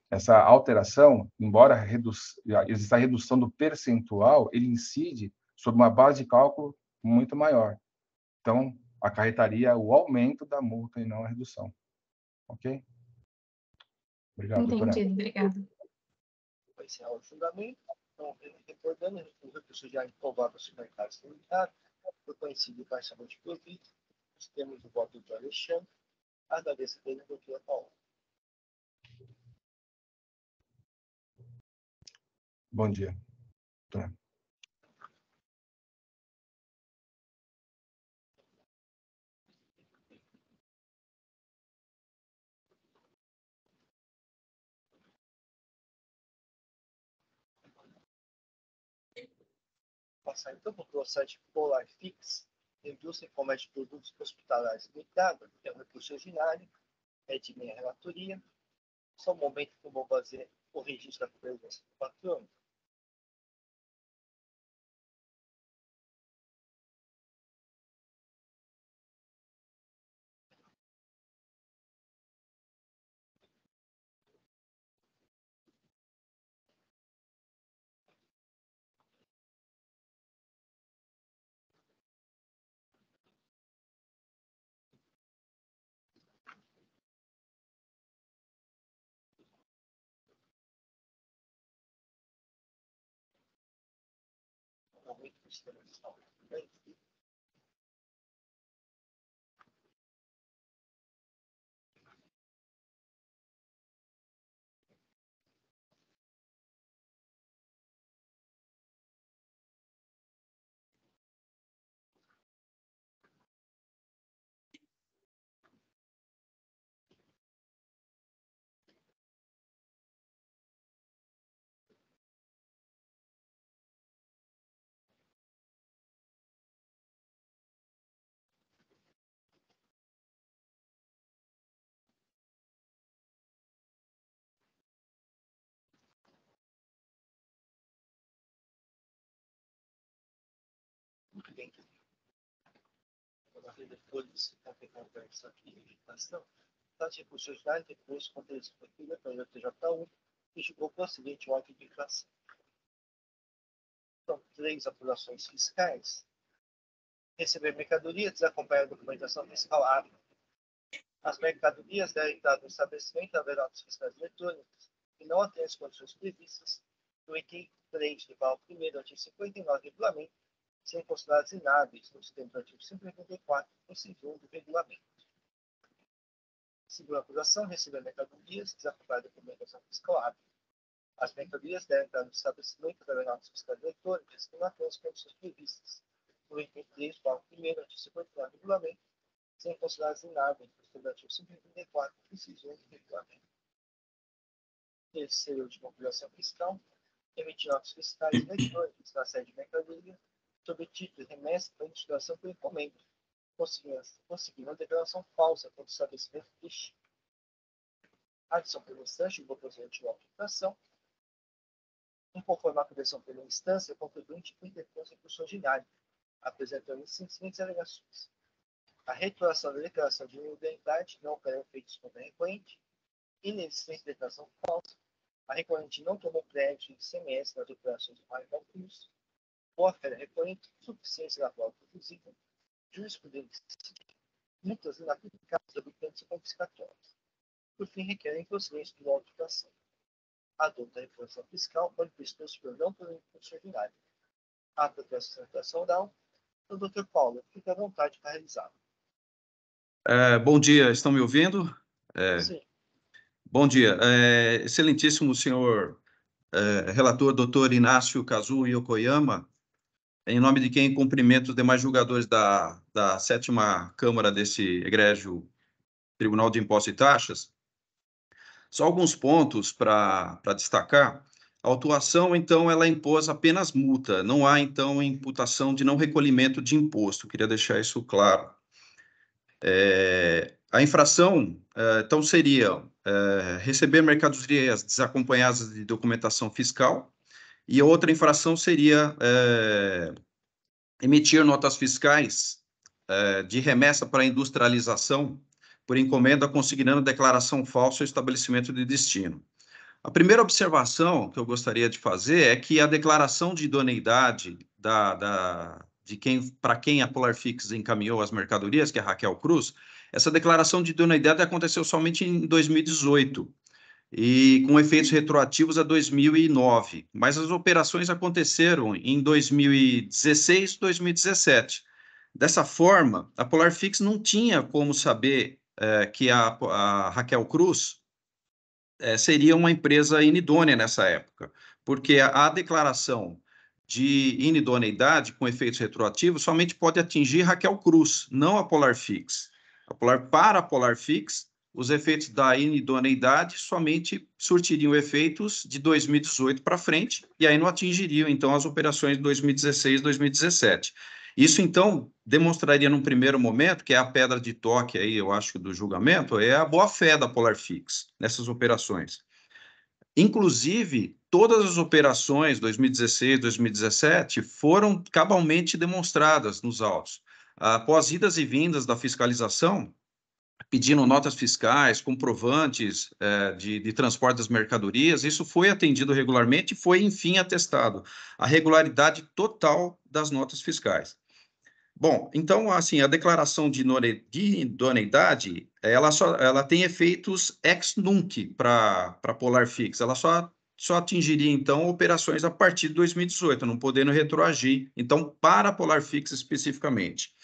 essa alteração, embora exista a redução do percentual, ele incide sob uma base de cálculo muito maior. Então, acarretaria o aumento da multa e não a redução. Ok? Obrigado, doutora. Entendido, obrigada. Vai encerrar o julgamento. Então, recordando, o recurso já improvável supermercado limitado foi conhecido parcialmente provido. Temos o voto do Alexandre. Agradeço a ele, doutora Paula. Bom dia, doutora. Passar então para o processo Polar Fix, indústria e comércio de produtos hospitalares limitada, que é o recurso ordinário, é de minha relatoria. Só um momento que eu vou fazer o registro da presença do patrono. Momento que estamos muito bem. Depois da conversa aqui, digitação, das recursos ordinários, depois, quando eles foram para o TJ1, e julgou procedente o auto de infração. São 3 apurações fiscais. Receber mercadoria, desacompanhar a documentação fiscal hábil. As mercadorias devem estar no estabelecimento haverá notas fiscais eletrônicas e não atendem as condições previstas no item 3 do parágrafo 1º do artigo 59 do regulamento, sem considerados inábeis no sistema do artigo 184 do inciso 1 do regulamento. Segunda apuração, receber mercadorias, desacompanhar a documentação fiscal hábil. As mercadorias devem estar no estabelecimento haverá notas fiscais eletrônicas e não atendem as condições previstas no item 3 do parágrafo 1º do artigo 59 do regulamento, sem considerados inábeis no artigo 134 do inciso 1 do regulamento. Terceira e última apuração fiscal, emitir notas fiscais eletrônicas na sede de mercadoria sob título de remessa para investigação por encomenda, conseguindo uma declaração falsa contra o estabelecimento de destino. Adição pelo instante, o procedimento de aplicação, conforme a convenção pela instância, o contribuinte interpôs recurso ordinário, apresentando as seguintes alegações. A reiteração da declaração de ilegalidade não opera efeitos contra a recorrente, inexistência de declaração falsa, a recorrente não tomou crédito de ICMS nas operações de mais concurso, ou a fera recorrente, suficiência da prova produzida, jurisprudência, multas inaplicáveis, habitantes e confiscatórias. Por fim, requerem procedimento de aplicação. Adota a reposição fiscal quando prestou superior não pelo recurso ordinário. Ata da sustentação oral. O Dr. Paulo, fique à vontade para realizar. Bom dia, estão me ouvindo? Sim. Bom dia. Excelentíssimo senhor relator, doutor Inácio Kazuo Yokoyama, em nome de quem cumprimento os demais julgadores da 7ª Câmara desse egrégio Tribunal de Impostos e Taxas, só alguns pontos para destacar. A autuação, então, ela impôs apenas multa, não há, então, imputação de não recolhimento de imposto, queria deixar isso claro. A infração, então, seria receber mercadorias desacompanhadas de documentação fiscal, e a outra infração seria emitir notas fiscais de remessa para industrialização por encomenda consignando declaração falsa ao estabelecimento de destino. A primeira observação que eu gostaria de fazer é que a declaração de idoneidade para quem a Polarfix encaminhou as mercadorias, que é a Raquel Cruz, essa declaração de idoneidade aconteceu somente em 2018 e com efeitos retroativos a 2009, mas as operações aconteceram em 2016 e 2017. Dessa forma, a Polarfix não tinha como saber que a Raquel Cruz seria uma empresa inidônea nessa época, porque a declaração de inidoneidade com efeitos retroativos somente pode atingir Raquel Cruz, não a Polarfix. Para a Polarfix, os efeitos da inidoneidade somente surtiriam efeitos de 2018 para frente, e aí não atingiriam, então, as operações de 2016 e 2017. Isso, então, demonstraria, num primeiro momento, que é a pedra de toque, aí, eu acho, do julgamento, é a boa-fé da Polarfix nessas operações. Inclusive, todas as operações 2016, 2017 foram cabalmente demonstradas nos autos. Após idas e vindas da fiscalização, pedindo notas fiscais, comprovantes de transporte das mercadorias, isso foi atendido regularmente e foi, enfim, atestado a regularidade total das notas fiscais. Bom, então, assim, a declaração de idoneidade, ela tem efeitos ex nunc para a Polarfix, ela só atingiria, então, operações a partir de 2018, não podendo retroagir, então, para a Polarfix especificamente.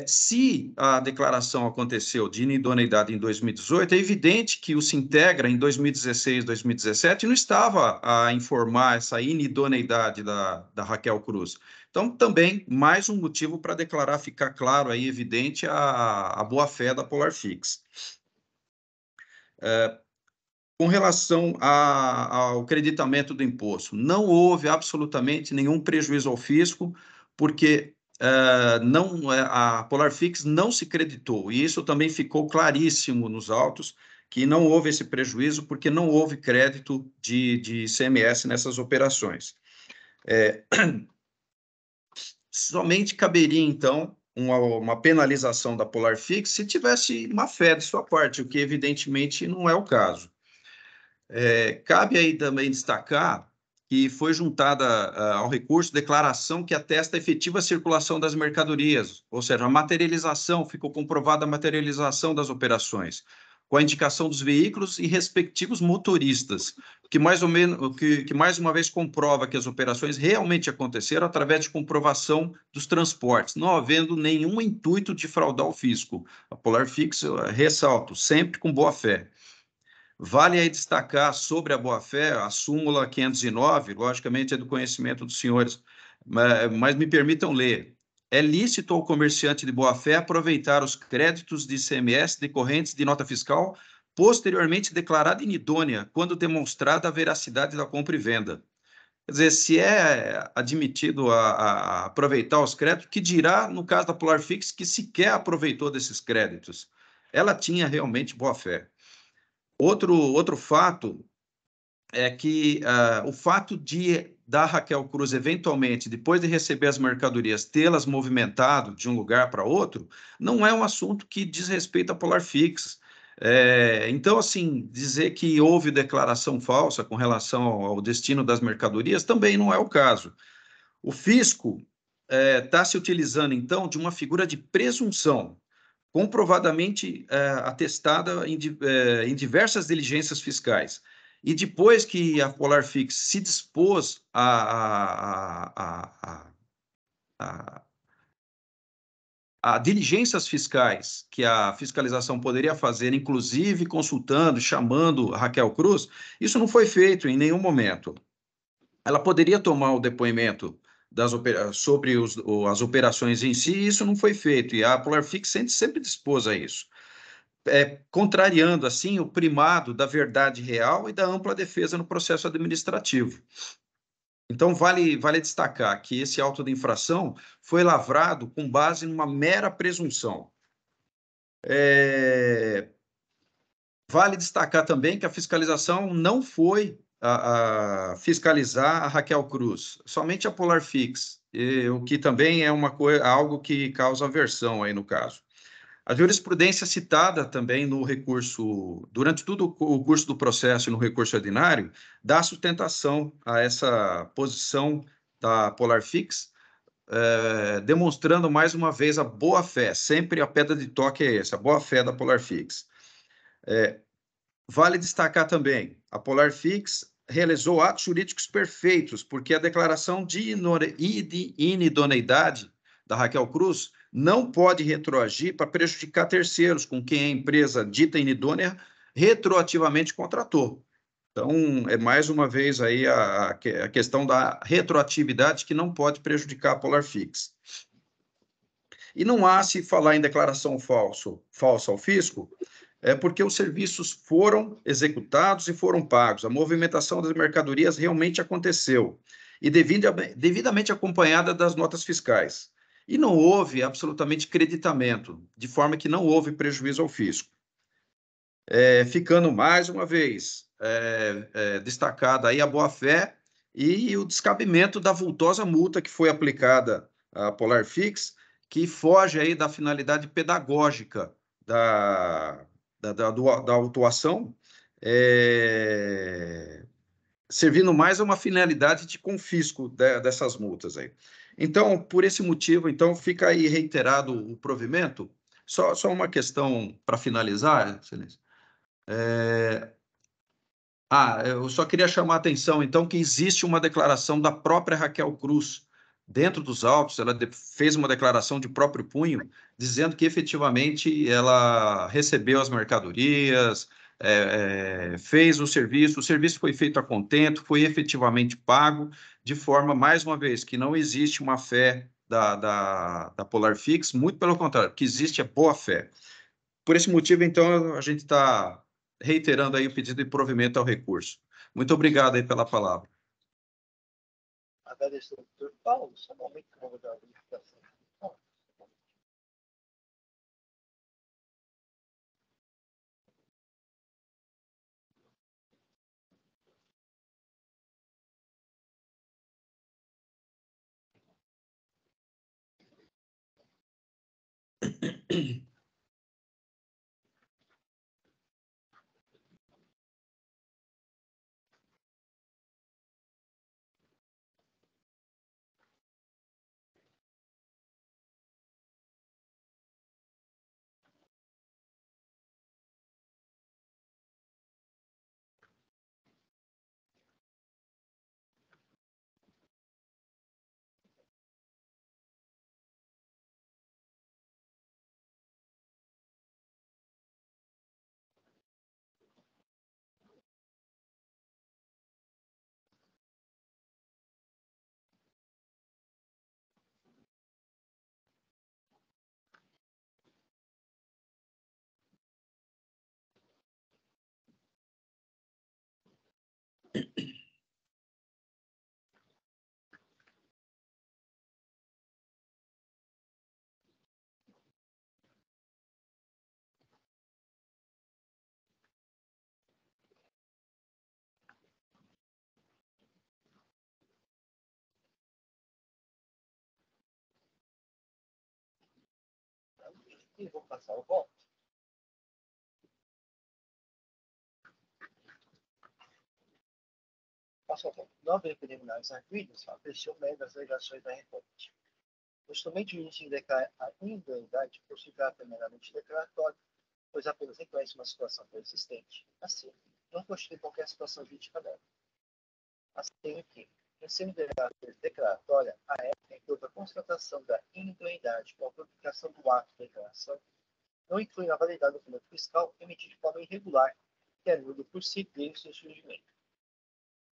Se a declaração aconteceu de inidoneidade em 2018, é evidente que o Sintegra, em 2016, 2017, não estava a informar essa inidoneidade da Raquel Cruz. Então, também, mais um motivo para declarar, ficar claro aí, evidente, a boa-fé da Polarfix. Com relação ao creditamento do imposto, não houve absolutamente nenhum prejuízo ao fisco, porque a Polarfix não se creditou, e isso também ficou claríssimo nos autos, que não houve esse prejuízo, porque não houve crédito de ICMS nessas operações. Somente caberia, então, uma penalização da Polarfix se tivesse má-fé de sua parte, o que evidentemente não é o caso. Cabe aí também destacar que foi juntada ao recurso declaração que atesta a efetiva circulação das mercadorias, ou seja, a materialização, ficou comprovada a materialização das operações, com a indicação dos veículos e respectivos motoristas, que mais uma vez comprova que as operações realmente aconteceram através de comprovação dos transportes, não havendo nenhum intuito de fraudar o fisco. A Polarfix, ressalto, sempre com boa-fé. Vale aí destacar sobre a boa-fé, a súmula 509, logicamente é do conhecimento dos senhores, mas me permitam ler. É lícito ao comerciante de boa-fé aproveitar os créditos de ICMS decorrentes de nota fiscal posteriormente declarada inidônea, quando demonstrada a veracidade da compra e venda. Quer dizer, se é admitido a aproveitar os créditos, que dirá, no caso da Polarfix, que sequer aproveitou desses créditos. Ela tinha realmente boa-fé. Outro fato é que o fato da Raquel Cruz, eventualmente, depois de receber as mercadorias, tê-las movimentado de um lugar para outro, não é um assunto que diz respeito à Polarfix. Então, assim, dizer que houve declaração falsa com relação ao destino das mercadorias também não é o caso. O fisco está se utilizando, então, de uma figura de presunção, comprovadamente atestada em diversas diligências fiscais. E depois que a Polarfix se dispôs a diligências fiscais que a fiscalização poderia fazer, inclusive consultando, chamando a Raquel Cruz, isso não foi feito em nenhum momento. Ela poderia tomar o depoimento sobre as operações em si, e isso não foi feito, e a Polarfix sempre dispôs a isso, contrariando, assim, o primado da verdade real e da ampla defesa no processo administrativo. Então, vale destacar que esse auto de infração foi lavrado com base numa mera presunção. Vale destacar também que a fiscalização não foi a fiscalizar a Raquel Cruz, somente a Polarfix, o que também é algo que causa aversão aí no caso. A jurisprudência citada também no recurso, durante todo o curso do processo e no recurso ordinário, dá sustentação a essa posição da Polarfix, demonstrando mais uma vez a boa-fé. Sempre a pedra de toque é essa, a boa-fé da Polarfix. Vale destacar também, a Polarfix realizou atos jurídicos perfeitos, porque a declaração de inidoneidade da Raquel Cruz não pode retroagir para prejudicar terceiros com quem a empresa dita inidônea retroativamente contratou. Então, é mais uma vez aí a questão da retroatividade que não pode prejudicar a Polarfix. E não há se falar em declaração falsa ao fisco, porque os serviços foram executados e foram pagos. A movimentação das mercadorias realmente aconteceu e devidamente acompanhada das notas fiscais. E não houve absolutamente creditamento, de forma que não houve prejuízo ao fisco. Ficando mais uma vez destacada aí a boa-fé e o descabimento da vultosa multa que foi aplicada à Polarfix, que foge aí da finalidade pedagógica da autuação, servindo mais a uma finalidade de confisco dessas multas aí. Então, por esse motivo, então, fica aí reiterado o provimento. Só uma questão para finalizar, excelência. Eu só queria chamar a atenção, então, que existe uma declaração da própria Raquel Cruz dentro dos autos. Ela fez uma declaração de próprio punho, dizendo que efetivamente ela recebeu as mercadorias, fez o serviço foi feito a contento, foi efetivamente pago, de forma, mais uma vez, que não existe uma fé da Polarfix, muito pelo contrário, que existe a boa fé. Por esse motivo, então, a gente está reiterando aí o pedido de provimento ao recurso. Muito obrigado aí pela palavra. Agradeço ao doutor Paulo, só um momento que eu vou dar a verificação. E vou passar o voto. Passo ao voto. Não haver preliminares arguidos, apreciou o das alegações da recorte. O instrumento jurídico declara a individualidade possui caráter meramente declaratório, pois apenas reconhece uma situação persistente. Assim, não constitui qualquer situação jurídica dela. Assim que, em sendo declaratória, a época em que houve a constatação da individualidade com a publicação do ato de declaração, não inclui na validade do documento fiscal emitido de forma irregular, que é nulo por si desde o seu surgimento.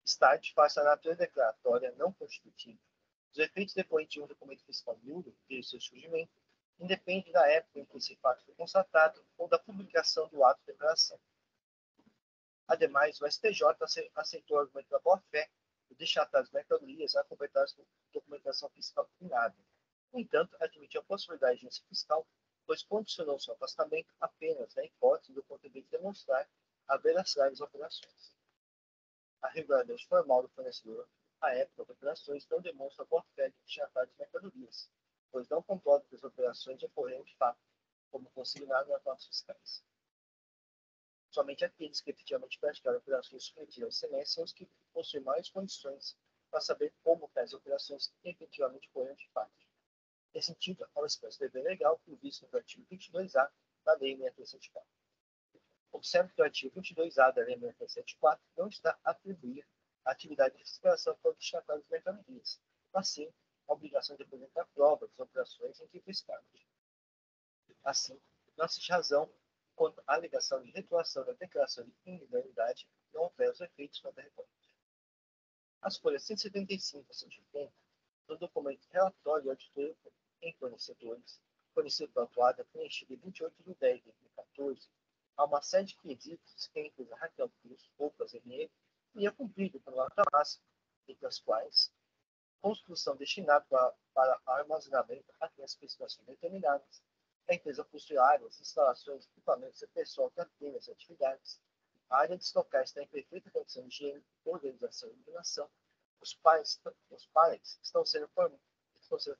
Está de face a natureza declaratória não constitutiva. Os efeitos depois de um documento fiscal nulo desde o seu surgimento independem da época em que esse fato foi constatado ou da publicação do ato de declaração. Ademais, o STJ aceitou o argumento da boa-fé de dechatar as mercadorias a completar a documentação fiscal finada. No entanto, admitiu a possibilidade de agência fiscal, pois condicionou seu afastamento apenas na hipótese do contribuinte demonstrar a veracidade das operações. A regularidade formal do fornecedor, à época das operações, não demonstra a boa-fé de dechatar as mercadorias, pois não comprova que as operações ocorreram de fato, como consignado nas notas fiscais. Somente aqueles que efetivamente praticaram operações submetidas ao semestre são os que possuem maiores condições para saber como tais operações efetivamente foram de fato. Nesse sentido, há uma espécie de dever legal previsto no artigo 22A da Lei 6374. Observe que o artigo 22A da Lei 6374 não está a atribuir a atividade de recuperação para os destinatários de mercadorias, mas sim a obrigação de apresentar provas das operações em que prestados. Assim, não existe razão quanto à alegação de retroação da declaração de individualidade não houver os efeitos contra a recorte. As folhas 175 a 180 do documento relatório de auditoria em fornecedores, fornecido pela atuada, preenchido em 28 de 10 de 2014, há uma série de quesitos que a empresa Raquel Cruz, Roupas ME, ia cumprido pela nota máxima, entre as quais construção destinada para armazenamento até as especificações determinadas. A empresa possui áreas, instalações, equipamentos e pessoal que atendem as atividades. A área de estocar está em perfeita condição de higiene, organização e iluminação. Os pais estão sendo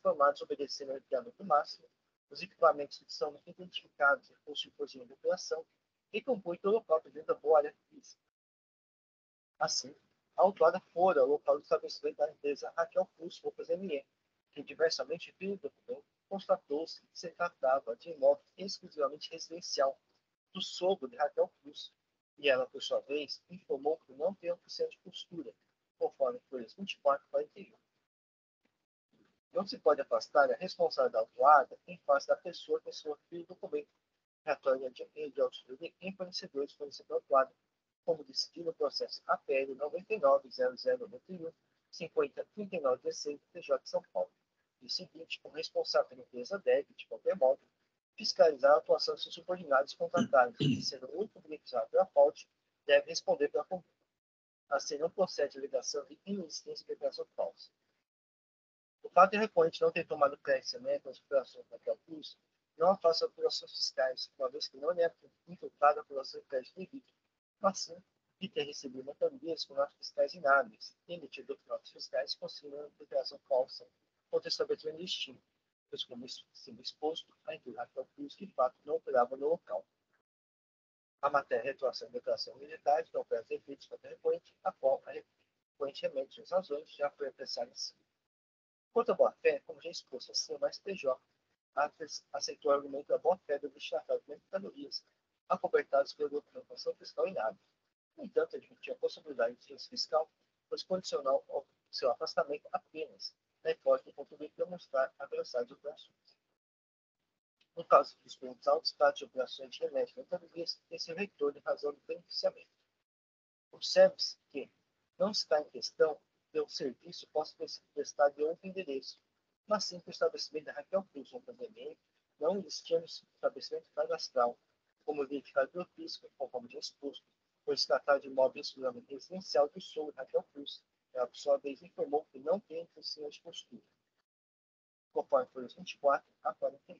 formados obedecendo ao empregamento máximo. Os equipamentos são identificados e possuem procedimento de operação e compõem todo o local dentro da boa área física. Assim, a autuada fora ao local do estabelecimento da empresa Raquel Cruz Roupas ME, que diversamente pelo documento constatou-se que se tratava de imóvel exclusivamente residencial do sogro de Raquel Cruz, e ela, por sua vez, informou que não tem opção de postura, conforme folhas 24 e 41. Não se pode afastar a responsabilidade da autuada em face da pessoa que sofreu o documento relatório de auditoria em fornecedores fornecido autuada, como decidido no processo APL 99.0091 503916 TJ de São Paulo. E o seguinte, o responsável pela empresa deve, de qualquer modo, fiscalizar a atuação de seus subordinados contratados, e sendo o único beneficiado pela fraude, deve responder pela conduta. Assim, não procede a alegação de inexistência de declaração falsa. O fato de o recorrente não ter tomado crescimento nas operações daquela cruz não afasta as operações fiscais, uma vez que não é imputada a operação de crédito devido, mas sim de ter recebido mercadorias com notas fiscais inábeis e emitido notas fiscais considerando declaração falsa contra o estabelecimento de destino, pois, como sendo exposto, a empresa Raquel Cruz, de fato, não operava no local. A matéria retroação e declaração militar não opera os efeitos contra a recorrente, a qual a recorrente remete suas razões já foi apreciada em si. Quanto à boa-fé, como já exposto acima, a STJ aceitou o argumento da boa-fé do destinatário de mercadorias acobertados pela documentação fiscal inábil. No entanto, admitiu a possibilidade de justiça fiscal, pois condicional ao seu afastamento apenas na hipótese de contribuir demonstrar a veracidade de operações. No caso dos pontos altos, trata de operações de remédio de mercadorias tem seu reitor em razão do beneficiamento. Observe-se que não está em questão que o serviço possa ser prestado de outro endereço, mas sim que o estabelecimento da Raquel Cruz no pandemia não existia no estabelecimento cadastral, como verificado pelo fisco, conforme já exposto, pois se tratar de imóvel exclusivamente residencial do sogro Raquel Cruz. Ela, por sua vez, informou que não tem intenção de postura, conforme folhas 24 a 41.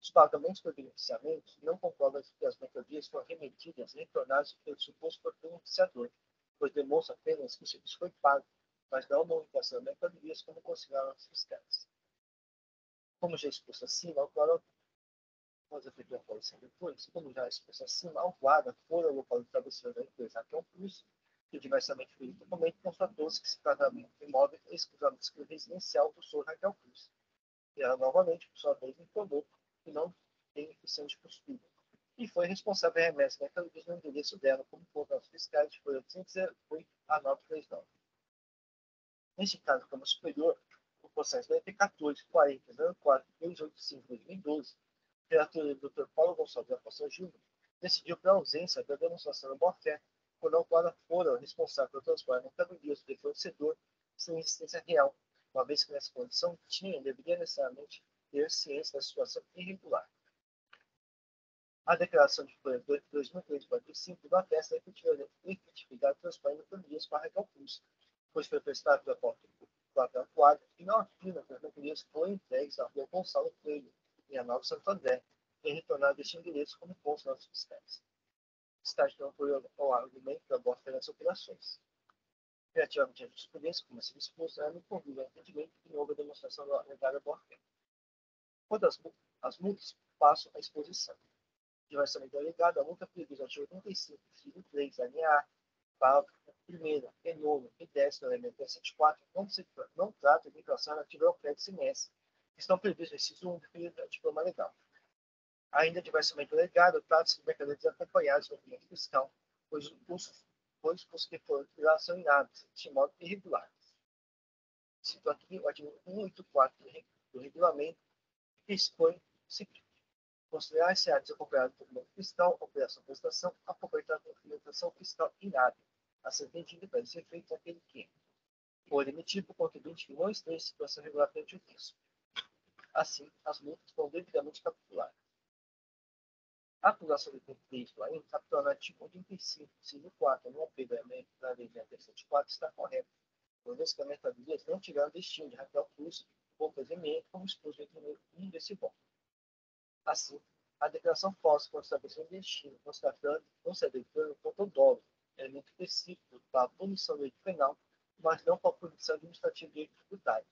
Os pagamentos por beneficiamento não comprovam que as mercadorias foram remetidas e retornadas pelo suposto beneficiador, pois demonstra apenas que o serviço foi pago, mas não a movimentação de mercadorias como consideraram os fiscais. Como já exposto acima, ao qual após efetuar a policia depois, como já exposto acima, ao guarda fora ao local de estabelecimento da empresa Raquel Cruz, que diversamente foi no documento constatou-se que se tratava de imóvel exclusivamente residencial do senhor Raquel Cruz. E ela novamente, por sua vez, informou que não tem intenção de postura, e foi responsável pela remessa da mercadoria no endereço dela, como contratos fiscais de folha 808 a 939. Neste caso, como superior, o processo da EP 14.40.04.285/2012, relator do Dr. Paulo Gonçalves da Costa Júnior, decidiu pela ausência da demonstração da boa-fé, quando a autuada fora responsável pelo transporte de mercadorias do fornecedor sem existência real, uma vez que nessa condição deveria necessariamente ter ciência da situação irregular. A declaração de folha 2003/45 não atesta a efetividade do transporte de mercadorias para a Raquel Cruz, pois foi prestado pela própria quadra e não afirma que as mercadorias foram entregues à rua Gonçalo Coelho, em Anápolis Santo André, e retornadas deste endereço como consta nas fiscais. Está de não apoio ao argumento da boa-fé das operações. Relativamente à jurisprudência, como se dispôs, ela não convive ao entendimento que não houve a demonstração da alegada boa-fé. Quanto às multas, passo à exposição. Diversamente alegada, a multa prevista no artigo 85, inciso 3, a linha A, parágrafo 1º, e 9º e 10º do elemento 104 não trata de infração relativa ao crédito semestre, que estão previstos no inciso 1 do diploma legal. Ainda diversamente legado, trata-se de mecanismos acompanhados do documento fiscal, pois os que foram relacionados de modo irregular. Cito aqui o artigo 184 do regulamento, que expõe o seguinte: considerar-se a desacompanhado do documento fiscal, operação prestação, acompanhada de documentação fiscal inábil, a ser vendida para esse efeito aquele que for emitido por contribuinte que não esteja em situação regular perante o fisco. Assim, as multas vão devidamente capituladas. A acusação do conflito ainda capturada no artigo 85, inciso 4, no OP da Lei 674, está correta, pois as mercadorias não tiveram destino de Raquel Cruz ou presente como expôs no desse ponto. Assim, a declaração falsa quando estabelecendo destino, constatando o ponto dolo, elemento específico para a punição do direito penal, mas não para a punição administrativa do direito tributário,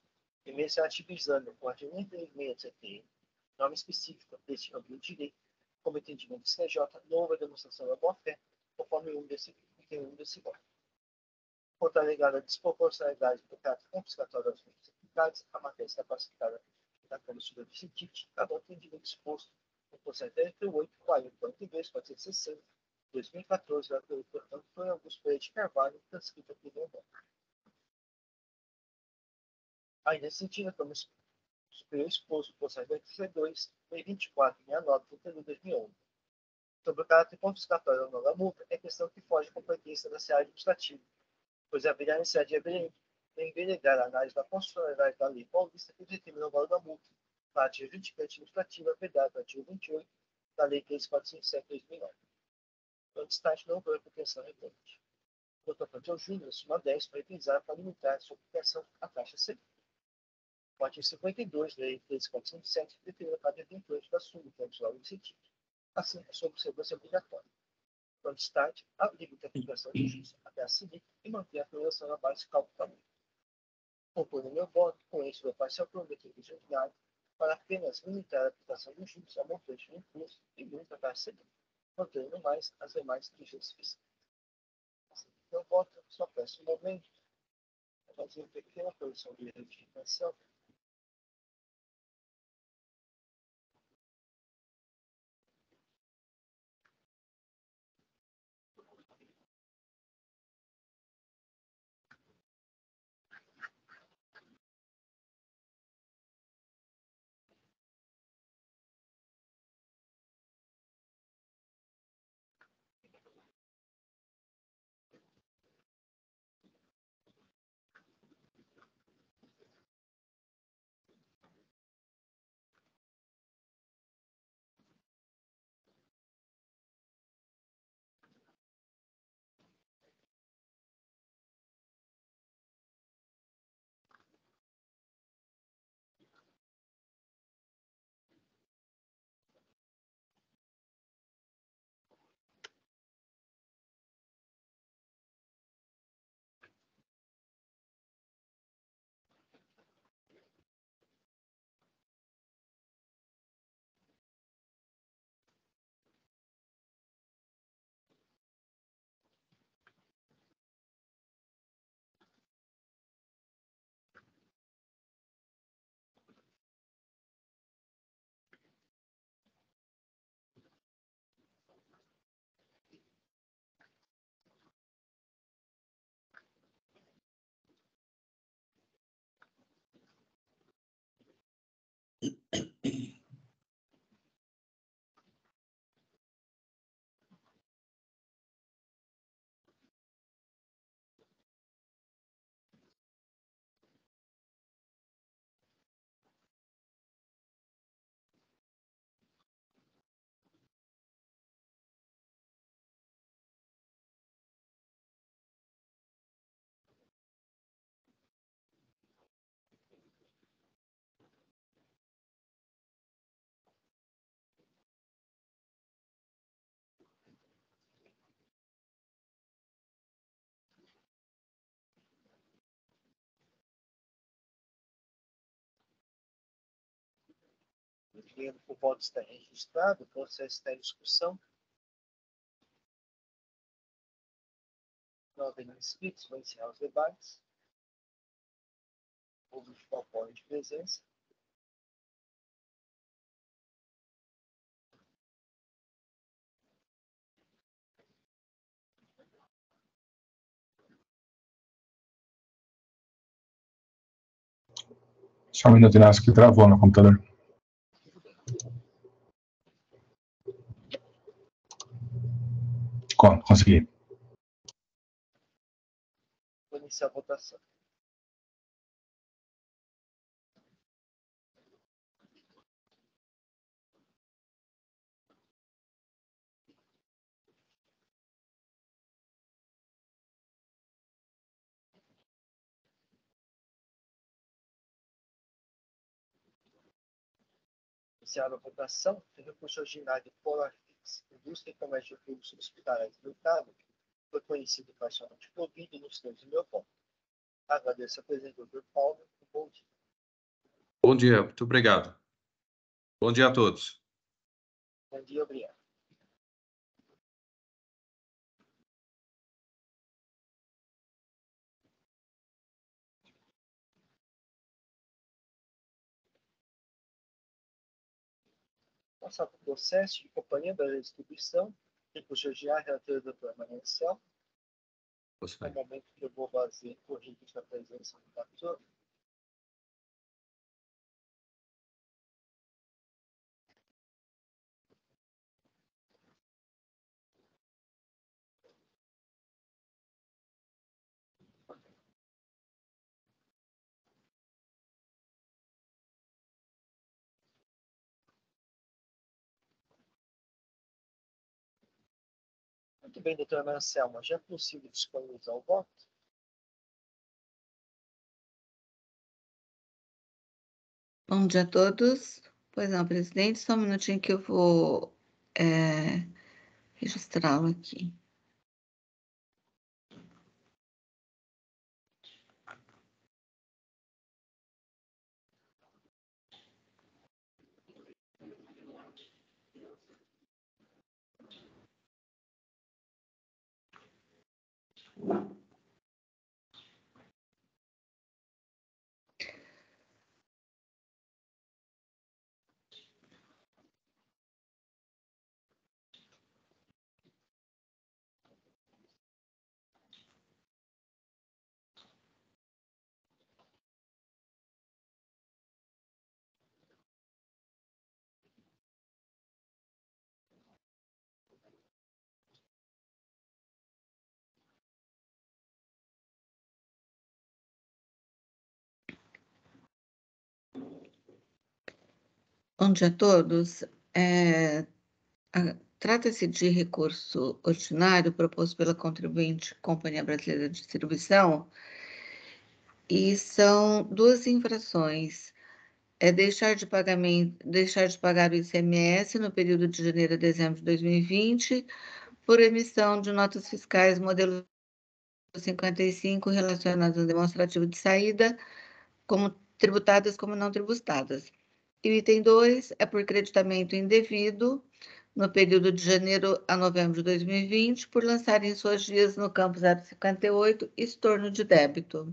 e mesmo se ativizando o artigo 136 do CTN, norma específica deste âmbito do direito, como entendimento do CJ, não houve demonstração da boa-fé, conforme um desse voto. Quanto à alegada desproporcionalidade do caráter confiscatório aos bens implicados, a matéria está capacitada da Câmara Superior de Justiça, cada entendimento disposto no processo 38, 40, 42, 460, 2014, da doutora Antônio Augusto Pereira de Carvalho, transcrita aqui no banco. Aí, nesse sentido, a Câmara Superior expôs o processo 82, lei 24, 69, 31, 2011. Sobre o caráter confiscatório ou não da multa, é questão que foge à competência da seara administrativa, pois haveria necessidade de enveredar a análise da constitucionalidade da lei paulista que determina o valor da multa, na artigo 20 administrativa, vedado no artigo 28 da lei 3457/2009. No obstante, não houve pretensão relevante. O tocante ao Júnior, súmula 10, foi utilizada para limitar sua aplicação à taxa Selic. O artigo 52 da lei 3457 determina para a 28 da súmula condicional incentivo. Assim, a sua observância obrigatória. No obstante, a limita a aplicação de justiça até a Selic e mantém a correlação na base de cálculo da multa. Compõe meu voto com esse meu parcial prometer de ordinário para apenas limitar a aplicação de juros ao montante do imposto e multa para Selic, mantendo mais as demais exigências fiscais. Assim, meu voto, só peço um momento para fazer uma pequena correção de identificação. O voto está registrado, o processo está em discussão. não havendo inscritos, vou encerrar os debates. Houve o PowerPoint de presença. Só um minuto, Inácio, que travou no computador. Consegui. Vou iniciar a votação. Iniciada a votação, o recurso originário de Polafix, Indústria e Comércio Público Hospitalar do Estado, foi conhecido parcialmente provido nos termos do meu voto. Agradeço ao presidente Dr. Paulo. Bom dia. Bom dia, muito obrigado. Bom dia a todos. Bom dia, obrigado. Passar para o processo de companhia da distribuição, recurso originário, relator do Dr. Manuel. No momento que eu vou fazer o registro da presença do relator. Muito bem, doutora Anselma, já é possível disponibilizar o voto? Bom dia a todos. Pois não, presidente, só um minutinho que eu vou registrá-lo aqui. Bom dia a todos. Trata-se de recurso ordinário proposto pela contribuinte Companhia Brasileira de Distribuição e são duas infrações. Deixar de pagar o ICMS no período de janeiro a dezembro de 2020 por emissão de notas fiscais modelo 55 relacionadas ao demonstrativo de saída, como tributadas como não tributadas. E o item 2 é por creditamento indevido no período de janeiro a novembro de 2020, por lançarem suas guias no campo 058 estorno de débito.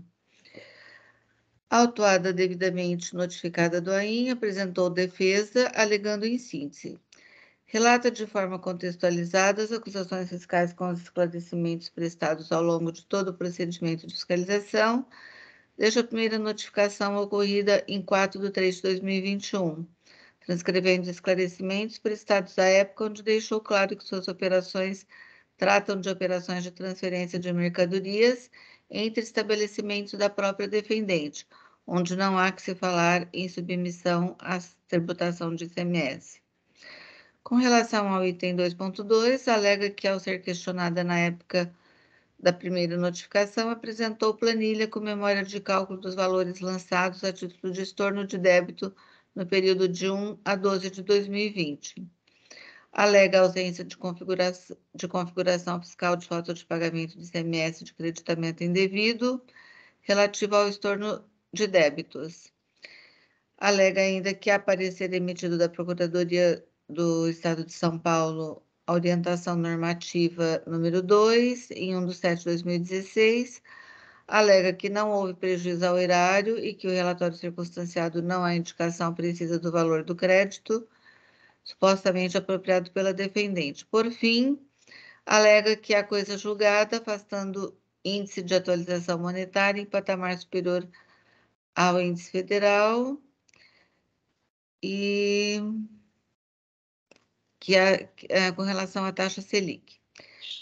A autuada devidamente notificada do AIN apresentou defesa, alegando em síntese. Relata de forma contextualizada as acusações fiscais com os esclarecimentos prestados ao longo de todo o procedimento de fiscalização, desde a primeira notificação ocorrida em 4/3/2021, transcrevendo esclarecimentos prestados à época, onde deixou claro que suas operações tratam de operações de transferência de mercadorias entre estabelecimentos da própria defendente, onde não há que se falar em submissão à tributação de ICMS. Com relação ao item 2.2, alega que, ao ser questionada na época da primeira notificação, apresentou planilha com memória de cálculo dos valores lançados a título de estorno de débito no período de 1 a 12 de 2020. Alega a ausência de configuração fiscal de falta de pagamento de ICMS de creditamento indevido relativo ao estorno de débitos. Alega ainda que, a parecer emitido da Procuradoria do Estado de São Paulo a orientação normativa número 2, em 1 de 7 de 2016, alega que não houve prejuízo ao erário e que o relatório circunstanciado não há indicação precisa do valor do crédito supostamente apropriado pela defendente. Por fim, alega que a coisa julgada, afastando índice de atualização monetária em patamar superior ao índice federal e com relação à taxa Selic.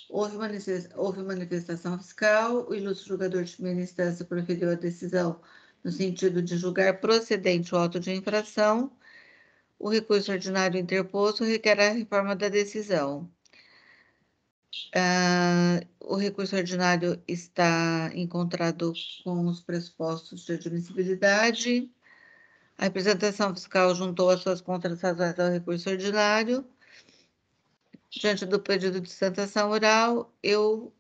Houve manifestação fiscal, o ilustre julgador de primeira instância proferiu a decisão no sentido de julgar procedente o auto de infração. O recurso ordinário interposto requer a reforma da decisão. O recurso ordinário está encontrado com os pressupostos de admissibilidade. A representação fiscal juntou as suas contratações ao recurso ordinário. Diante do pedido de sustentação oral, eu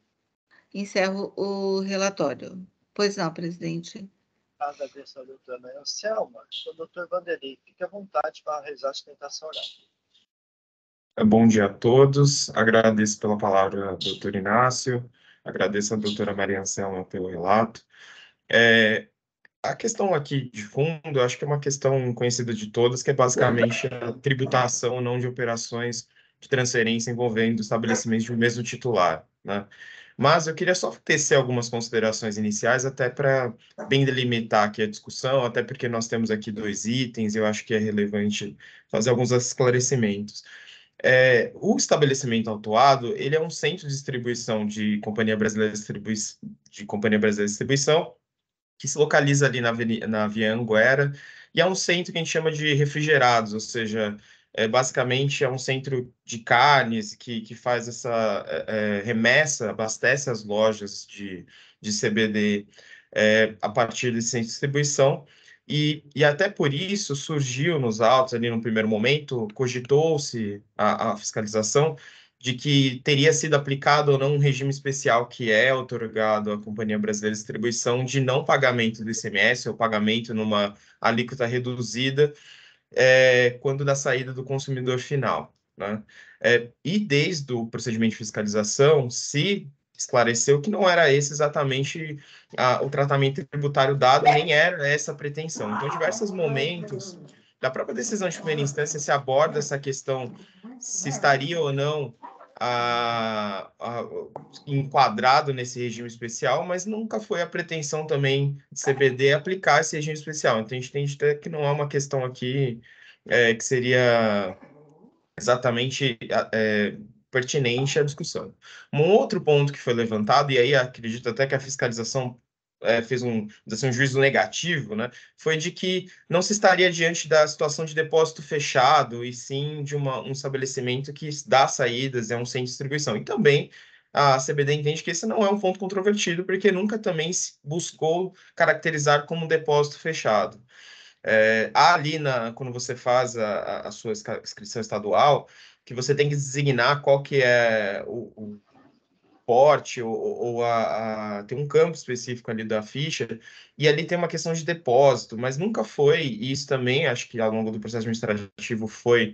encerro o relatório. Pois não, presidente. Agradeço a doutora Maria Anselma. O doutor Vanderlei, fique à vontade para realizar a sustentação oral. Bom dia a todos. Agradeço pela palavra, doutor Inácio. Agradeço a doutora Maria Anselma pelo relato. A questão aqui de fundo, acho que é uma questão conhecida de todos, que é basicamente a tributação não de operações de transferência envolvendo estabelecimentos de um mesmo titular, né? Mas eu queria só tecer algumas considerações iniciais, até para bem delimitar aqui a discussão, até porque nós temos aqui 2 itens, e eu acho que é relevante fazer alguns esclarecimentos. O estabelecimento autuado, ele é um centro de distribuição de Companhia Brasileira de Distribuição, que se localiza ali na Via Anguera, e é um centro que a gente chama de refrigerados, ou seja, basicamente é um centro de carnes que faz essa remessa, abastece as lojas de CBD a partir desse centro de distribuição, e até por isso surgiu nos autos, ali no primeiro momento, cogitou-se a fiscalização de que teria sido aplicado ou não um regime especial que é otorgado à Companhia Brasileira de Distribuição de não pagamento do ICMS ou pagamento numa alíquota reduzida quando da saída do consumidor final, né? E desde o procedimento de fiscalização se esclareceu que não era esse exatamente o tratamento tributário dado, nem era essa a pretensão. Então, em diversos momentos da própria decisão de primeira instância se aborda essa questão se estaria ou não enquadrado nesse regime especial, mas nunca foi a pretensão também de CBD aplicar esse regime especial. Então, a gente entende até que não é uma questão aqui que seria exatamente pertinente à discussão. Um outro ponto que foi levantado, e aí acredito até que a fiscalização fez um juízo negativo, né, foi de que não se estaria diante da situação de depósito fechado, e sim de um estabelecimento que dá saídas, é um centro de distribuição. E também a CBD entende que esse não é um ponto controvertido, porque nunca também se buscou caracterizar como um depósito fechado. Há ali, quando você faz a sua inscrição estadual, que você tem que designar qual que é o porte, ou tem um campo específico ali da ficha, e ali tem uma questão de depósito, mas nunca foi, e isso também, acho que ao longo do processo administrativo foi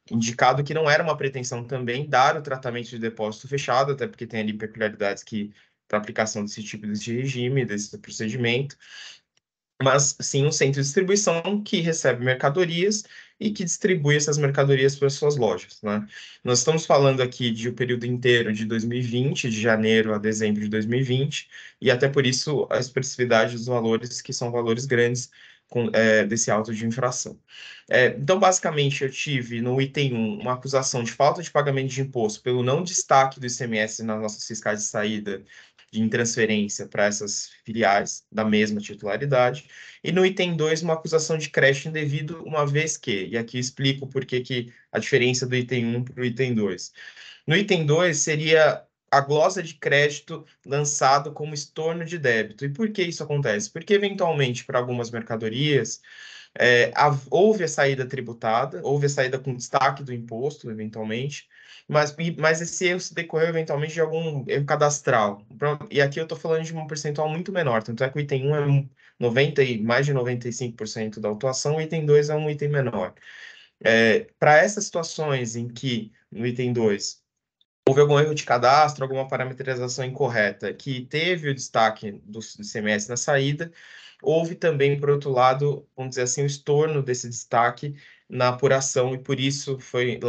indicado que não era uma pretensão também dar o tratamento de depósito fechado, até porque tem ali peculiaridades para aplicação desse tipo de regime, desse procedimento, mas sim um centro de distribuição que recebe mercadorias e que distribui essas mercadorias para suas lojas, né? Nós estamos falando aqui de um período inteiro de 2020, de janeiro a dezembro de 2020, e até por isso a expressividade dos valores, que são valores grandes, desse auto de infração. Então, basicamente, eu tive no item 1 uma acusação de falta de pagamento de imposto pelo não destaque do ICMS nas nossas fiscais de saída de transferência para essas filiais da mesma titularidade, e no item 2, uma acusação de crédito indevido, uma vez que, e aqui explico por que a diferença do item 1 para o item 2. No item 2, seria a glosa de crédito lançado como estorno de débito. E por que isso acontece? Porque, eventualmente, para algumas mercadorias, houve a saída tributada, houve a saída com destaque do imposto, eventualmente, mas esse erro se decorreu eventualmente de algum erro cadastral. E aqui eu estou falando de um percentual muito menor, tanto é que o item 1 é mais de 95% da autuação, o item 2 é um item menor. Para essas situações em que, no item 2, houve algum erro de cadastro, alguma parametrização incorreta que teve o destaque do ICMS na saída, houve também, por outro lado, vamos dizer assim, o estorno desse destaque na apuração, e por isso foi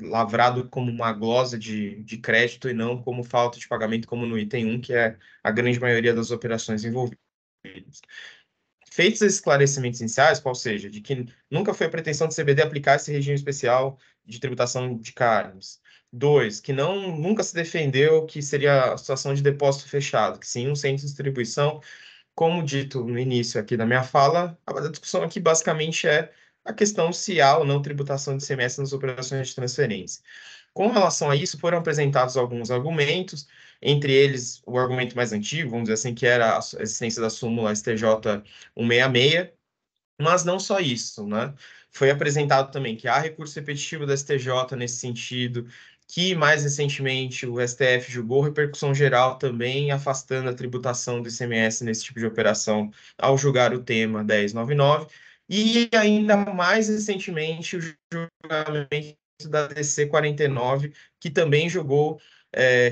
lavrado como uma glosa de crédito e não como falta de pagamento, como no item 1, que é a grande maioria das operações envolvidas. Feitos esses esclarecimentos iniciais, qual seja, de que nunca foi a pretensão do CBD aplicar esse regime especial de tributação de carnes. 2, que nunca se defendeu que seria a situação de depósito fechado, que sim, um centro de distribuição. Como dito no início aqui da minha fala, a discussão aqui basicamente é a questão se há ou não tributação de ICMS nas operações de transferência. Com relação a isso, foram apresentados alguns argumentos, entre eles o argumento mais antigo, vamos dizer assim, que era a existência da súmula STJ 166, mas não só isso, né? Foi apresentado também que há recurso repetitivo da STJ nesse sentido, que mais recentemente o STF julgou repercussão geral também, afastando a tributação do ICMS nesse tipo de operação ao julgar o tema 1099, e ainda mais recentemente o julgamento da DC 49, que também julgou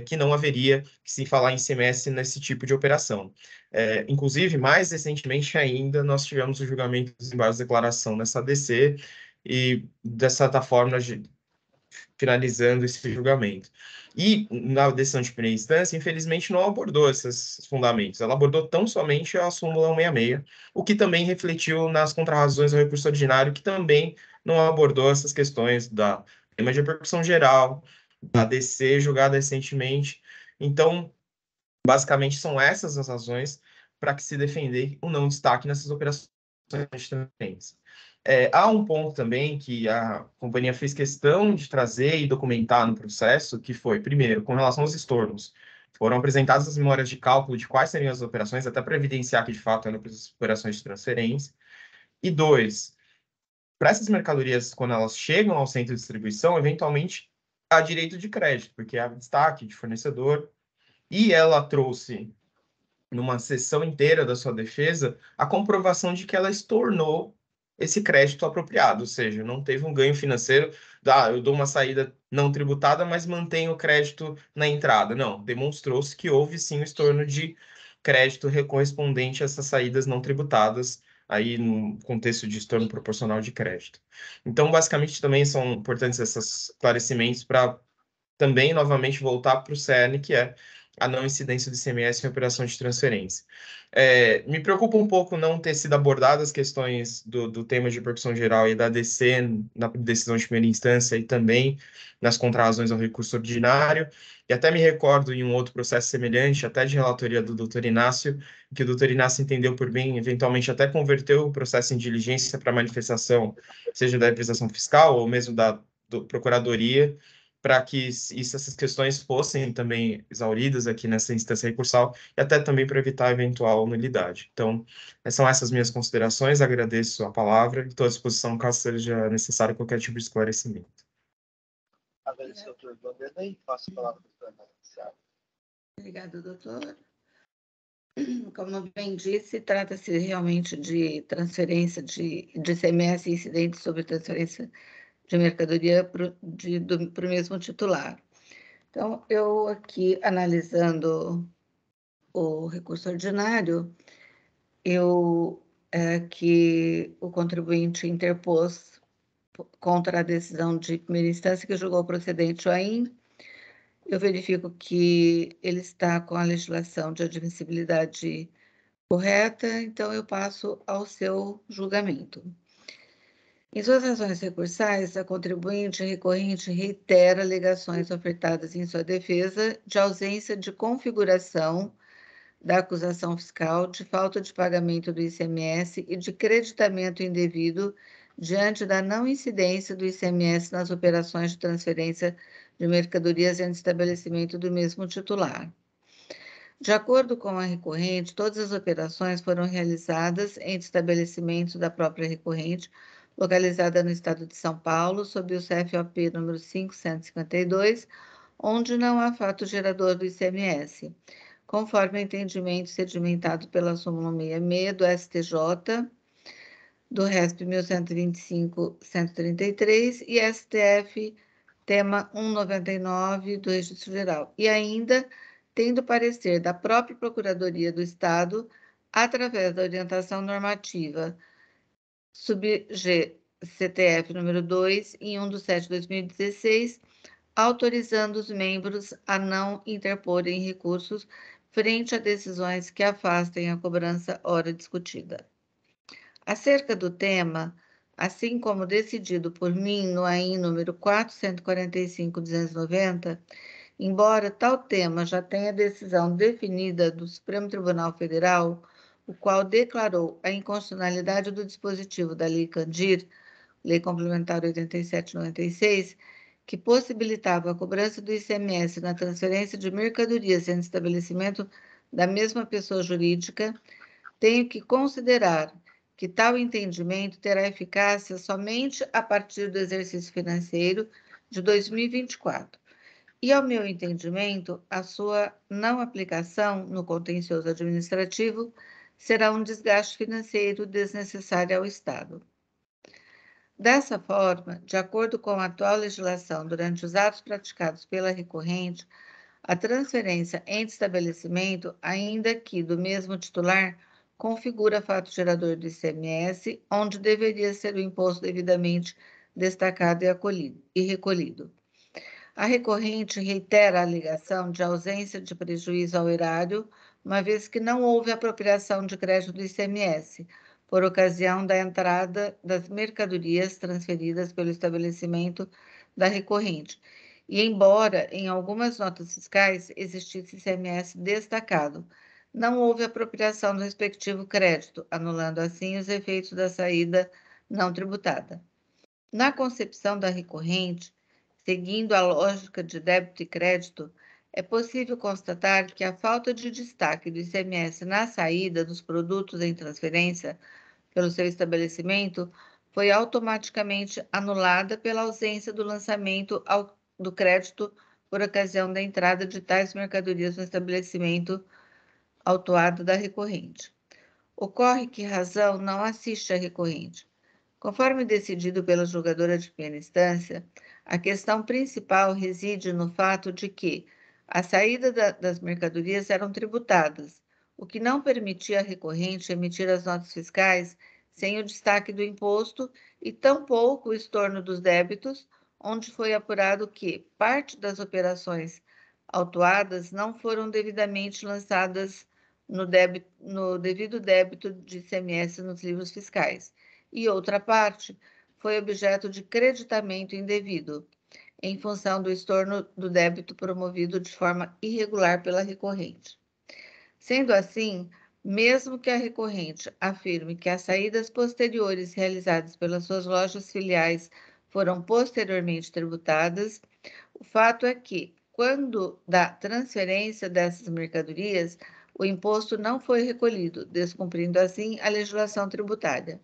que não haveria que se falar em ICMS nesse tipo de operação. Inclusive, mais recentemente ainda, nós tivemos o julgamento dos embargos de declaração nessa ADC e, de certa forma, finalizando esse julgamento. E, na decisão de primeira instância, infelizmente, não abordou esses fundamentos. Ela abordou tão somente a súmula 166, o que também refletiu nas contrarrazões ao recurso ordinário, que também não abordou essas questões da tema de repercussão geral, da ADC julgada recentemente. Então, basicamente, são essas as razões para que se defender o não destaque nessas operações de transferência. Há um ponto também que a companhia fez questão de trazer e documentar no processo, que foi, primeiro, com relação aos estornos. Foram apresentadas as memórias de cálculo de quais seriam as operações, até para evidenciar que, de fato, eram operações de transferência. E dois, para essas mercadorias, quando elas chegam ao centro de distribuição, eventualmente há direito de crédito, porque há destaque de fornecedor, e ela trouxe, numa sessão inteira da sua defesa, a comprovação de que ela estornou esse crédito apropriado, ou seja, não teve um ganho financeiro, eu dou uma saída não tributada, mas mantenho o crédito na entrada. Não, demonstrou-se que houve sim o estorno de crédito correspondente a essas saídas não tributadas, aí no contexto de estorno proporcional de crédito. Então, basicamente, também são importantes esses esclarecimentos para também, novamente, voltar para o cerne, que é a não incidência do ICMS em operação de transferência. Me preocupa um pouco não ter sido abordadas as questões do tema de repercussão geral e da DC na decisão de primeira instância e também nas contrarrazões ao recurso ordinário. E até me recordo em um outro processo semelhante, até de relatoria do doutor Inácio, que o doutor Inácio entendeu por bem, eventualmente até converteu o processo em diligência para manifestação, seja da representação fiscal ou mesmo da procuradoria, para que essas questões fossem também exauridas aqui nessa instância recursal e até também para evitar eventual nulidade. Então, são essas minhas considerações, agradeço a palavra e estou à disposição caso seja necessário qualquer tipo de esclarecimento. Agradeço, doutor Vanderlei, passo a palavra para a doutora. Obrigada, doutor. Como bem disse, trata-se realmente de transferência de ICMS incidente sobre transferência de mercadoria para o mesmo titular. Então, eu aqui, analisando o recurso ordinário, que o contribuinte interpôs contra a decisão de primeira instância que julgou procedente o AIM, eu verifico que ele está com a legislação de admissibilidade correta, então eu passo ao seu julgamento. Em suas razões recursais, a contribuinte recorrente reitera alegações ofertadas em sua defesa de ausência de configuração da acusação fiscal, de falta de pagamento do ICMS e de creditamento indevido diante da não incidência do ICMS nas operações de transferência de mercadorias entre estabelecimento do mesmo titular. De acordo com a recorrente, todas as operações foram realizadas entre estabelecimentos da própria recorrente, localizada no estado de São Paulo, sob o CFOP número 552, onde não há fato gerador do ICMS, conforme o entendimento sedimentado pela súmula 66 do STJ, do RESP 1125-133 e STF tema 199 do Registro Geral, e ainda tendo parecer da própria Procuradoria do Estado, através da orientação normativa sub-G-CTF número 2, em 1 de 7 de 2016, autorizando os membros a não interporem recursos frente a decisões que afastem a cobrança ora discutida. Acerca do tema, assim como decidido por mim no AIN número 445/290, embora tal tema já tenha decisão definida do Supremo Tribunal Federal, o qual declarou a inconstitucionalidade do dispositivo da Lei Candir, Lei Complementar 87/96, que possibilitava a cobrança do ICMS na transferência de mercadorias entre estabelecimento da mesma pessoa jurídica, tenho que considerar que tal entendimento terá eficácia somente a partir do exercício financeiro de 2024. E, ao meu entendimento, a sua não aplicação no contencioso administrativo será um desgaste financeiro desnecessário ao Estado. Dessa forma, de acordo com a atual legislação, durante os atos praticados pela recorrente, a transferência entre estabelecimento, ainda que do mesmo titular, configura fato gerador do ICMS, onde deveria ser o imposto devidamente destacado e recolhido. A recorrente reitera a alegação de ausência de prejuízo ao erário, uma vez que não houve apropriação de crédito do ICMS, por ocasião da entrada das mercadorias transferidas pelo estabelecimento da recorrente. E embora em algumas notas fiscais existisse ICMS destacado, não houve apropriação do respectivo crédito, anulando assim os efeitos da saída não tributada. Na concepção da recorrente, seguindo a lógica de débito e crédito, é possível constatar que a falta de destaque do ICMS na saída dos produtos em transferência pelo seu estabelecimento foi automaticamente anulada pela ausência do lançamento do crédito por ocasião da entrada de tais mercadorias no estabelecimento autuado da recorrente. Ocorre que razão não assiste à recorrente. Conforme decidido pela julgadora de primeira instância, a questão principal reside no fato de que a saída das mercadorias eram tributadas, o que não permitia à recorrente emitir as notas fiscais sem o destaque do imposto e tampouco o estorno dos débitos, onde foi apurado que parte das operações autuadas não foram devidamente lançadas no devido débito de ICMS nos livros fiscais, e outra parte foi objeto de creditamento indevido, em função do estorno do débito promovido de forma irregular pela recorrente. Sendo assim, mesmo que a recorrente afirme que as saídas posteriores realizadas pelas suas lojas filiais foram posteriormente tributadas, o fato é que, quando da transferência dessas mercadorias, o imposto não foi recolhido, descumprindo assim a legislação tributária.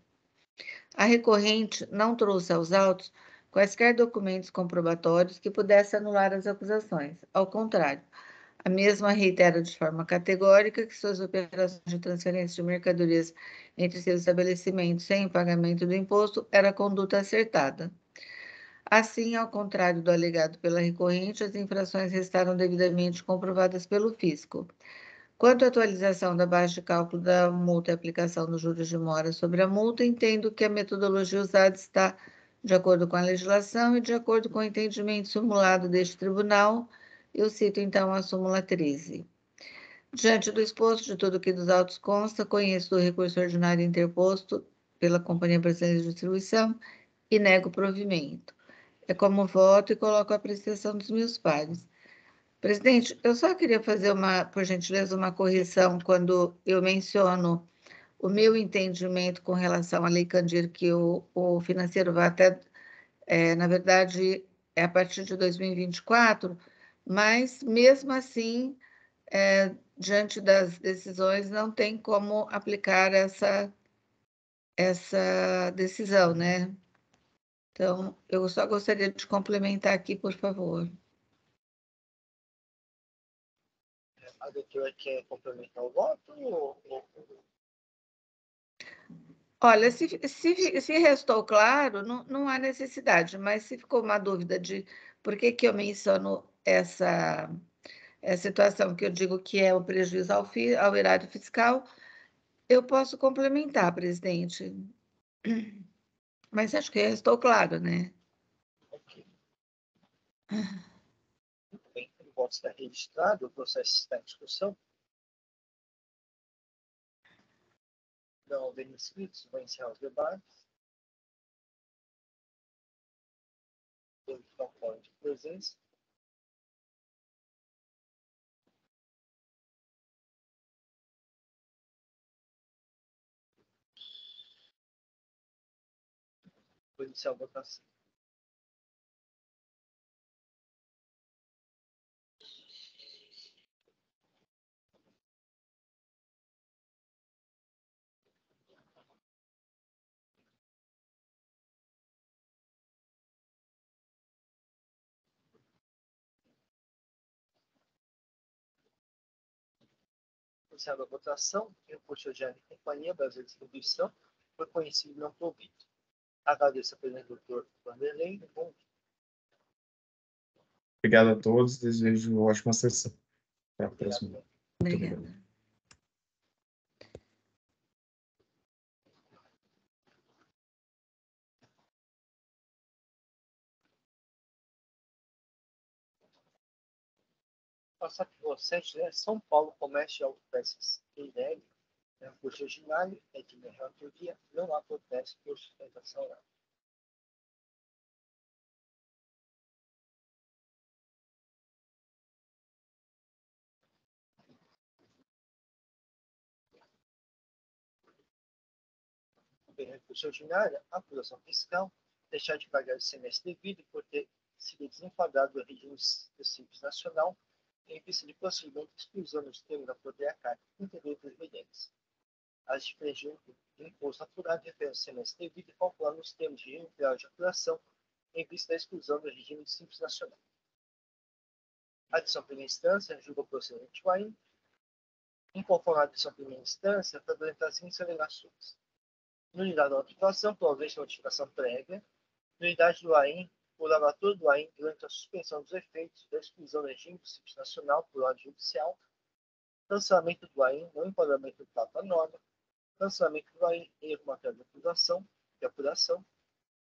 A recorrente não trouxe aos autos quaisquer documentos comprobatórios que pudessem anular as acusações. Ao contrário, a mesma reitera de forma categórica que suas operações de transferência de mercadorias entre seus estabelecimentos sem pagamento do imposto era conduta acertada. Assim, ao contrário do alegado pela recorrente, as infrações restaram devidamente comprovadas pelo fisco. Quanto à atualização da base de cálculo da multa e aplicação dos juros de mora sobre a multa, entendo que a metodologia usada está de acordo com a legislação e de acordo com o entendimento simulado deste tribunal. Eu cito, então, a súmula 13. Diante do exposto de tudo que dos autos consta, conheço do recurso ordinário interposto pela Companhia Brasileira de Distribuição e nego o provimento. É como voto e coloco a apreciação dos meus pares. Presidente, eu só queria fazer, por gentileza, uma correção quando eu menciono o meu entendimento com relação à Lei Candir, que o financeiro vai até, na verdade, é a partir de 2024, mas, mesmo assim, diante das decisões, não tem como aplicar essa decisão, né? Então, eu só gostaria de complementar aqui, por favor. A doutora quer complementar o voto? Olha, se restou claro, não há necessidade, mas se ficou uma dúvida de Por que que eu menciono essa situação que eu digo que é o prejuízo ao erário fiscal? Eu posso complementar, presidente, mas acho que estou claro, né? Ok. Muito bem, o voto está registrado, o processo está em discussão. Não havendo inscritos, vou encerrar os debates. Verificar o quórum de presença. Vou iniciar a votação. Iniciada a votação, o recurso de Companhia Brasileira de Distribuição foi conhecido e não provido. Agradeço a presença do Dr. Vanderlei. Bom dia. Obrigado a todos, desejo uma ótima sessão. Até a próxima. Obrigado. Muito obrigado. Obrigada. Passar para o 7, né? São Paulo Comércio de Autopeças EIREG, recurso ordinário, é de relatoria, não há protesto por sustentação oral. Bem, recurso ordinário, apuração fiscal, deixar de pagar o ICMS devido por ter sido desenquadrado do regime do Simples Nacional em vista de procedimento de exclusão nos termos da Poder Carta, entender dos residentes. As diferenças de imposto apurado referem ao ICMS devido e calculando os termos de regime de apuração em vista da exclusão do regime do Simples Nacional. Adição à primeira instância, julga o procedimento do AIM. Inconformado à adição à primeira instância, para apresentar as seguintes alegações. Nulidade da notificação, por ausência de notificação prévia. Nulidade do AIM, o lavatório do AIM durante a suspensão dos efeitos da exclusão do regime do Simples Nacional por ordem judicial. Cancelamento do AIM, não enquadramento do fato à norma. Cancelamento do AIM, erro material de apuração.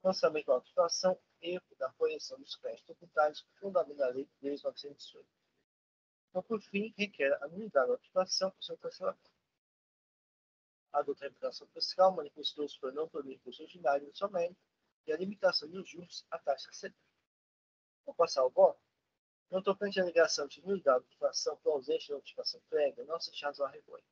Cancelamento da notificação, erro da correção dos créditos tributários com fundamento da Lei 3.918. Então, por fim, requer a nulidade da notificação para o seu cancelamento. A doutrina de reputação fiscal manifestou-se por não prover recurso ordinário no seu mérito e a limitação dos juros à taxa cedida. Vou passar ao voto. No tocante à alegação de nulidade da notificação por ausência de notificação prévia, não se acha razão a recolher.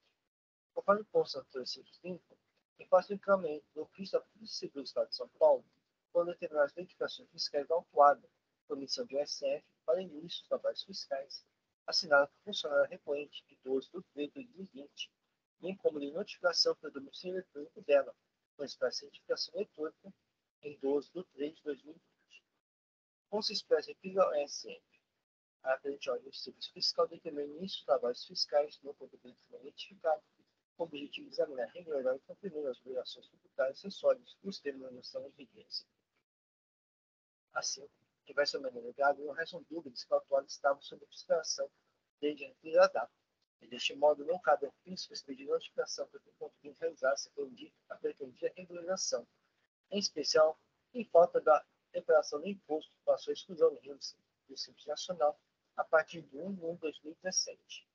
Conforme consta no 305, em face do encaminhamento do ofício da Polícia Civil do Estado de São Paulo, foram determinadas verificações fiscais autuadas por emissão de USF para início dos trabalhos fiscais, assinada por funcionário recorrente de 12 de 3 de 2020, bem como de notificação pelo domicílio eletrônico dela, com expressa identificação eletrônica em 12 de 3 de 2020. Como se expressa em ao USF, a referente ordem do Serviço Fiscal determina o início dos trabalhos fiscais no contribuinte identificado, com o objetivo de examinar a regularidade e cumprimento das obrigações tributárias acessórias e os termos da noção de vigência. Assim, que vai ser delegado, não restam dúvidas que o autuado estava sob fiscalização desde a referida data. E deste modo, não cabe ao fisco expedir notificação para que o contribuinte realizasse a pretendida regularização, em especial em falta da reparação do imposto que passou a exclusão do regime do Simples Nacional a partir de 1 de 1 de 2017.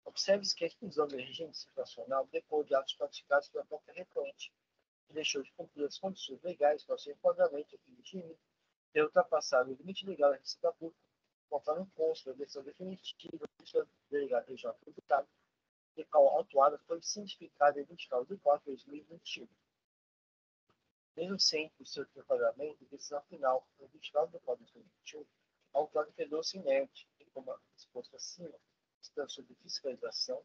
Observe-se que a exclusão do regime situacional decorre de atos praticados pela própria recorrente, que deixou de cumprir as condições legais para o seu enquadramento do regime, ter ultrapassado o limite legal da receita pública, conforme consta da decisão definitiva do delegado regional tributário, de qual autuada foi cientificada em 29 de 4 de 2021. Mesmo sem o seu enquadramento, decisão final, em 29 de 4 de 2021, a autuada quedou-se inerte, e como exposto acima, estando sob fiscalização,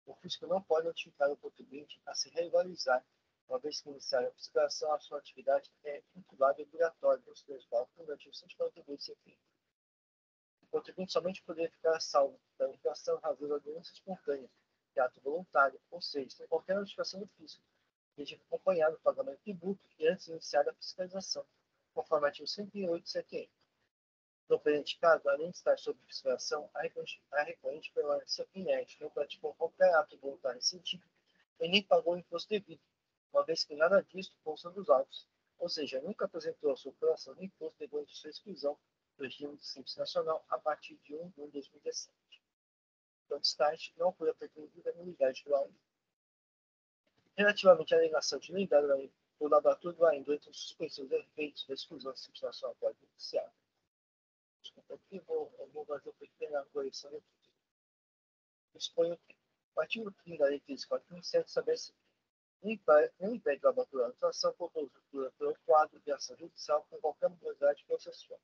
o fisco não pode notificar o contribuinte a se regularizar, uma vez que iniciar a fiscalização, a sua atividade é vinculada e obrigatória nos três blocos do artigo 142 CP. O contribuinte somente poderia ficar salvo da notificação em razão da denúncia espontânea, de ato voluntário, ou seja, sem qualquer notificação do fisco, desde acompanhado do pagamento de tributo e antes de iniciar a fiscalização, conforme artigo 108 CTN. No presente caso, além de estar sob fiscalização, a recorrente permaneceu inerte, não praticou qualquer ato voluntário científico e nem pagou o imposto devido, uma vez que nada disso consta dos autos, ou seja, nunca apresentou a sua operação de imposto depois de sua exclusão do regime de Simples Nacional a partir de 1 de 2017. Então, destaque não foi pretendida a nulidade do AIN. Relativamente à alegação de nulidade do AIN, o laboratório do AIN, durante os suspensivos efeitos da exclusão do Simples Nacional pode iniciar. Desculpa aqui, eu vou fazer uma pequena correção aqui. Exponho aqui. O artigo 15 da Lei 13.407 estabelece não impede o laboratório a atuação por conjuntura pelo quadro de ação judicial com qualquer modalidade processual.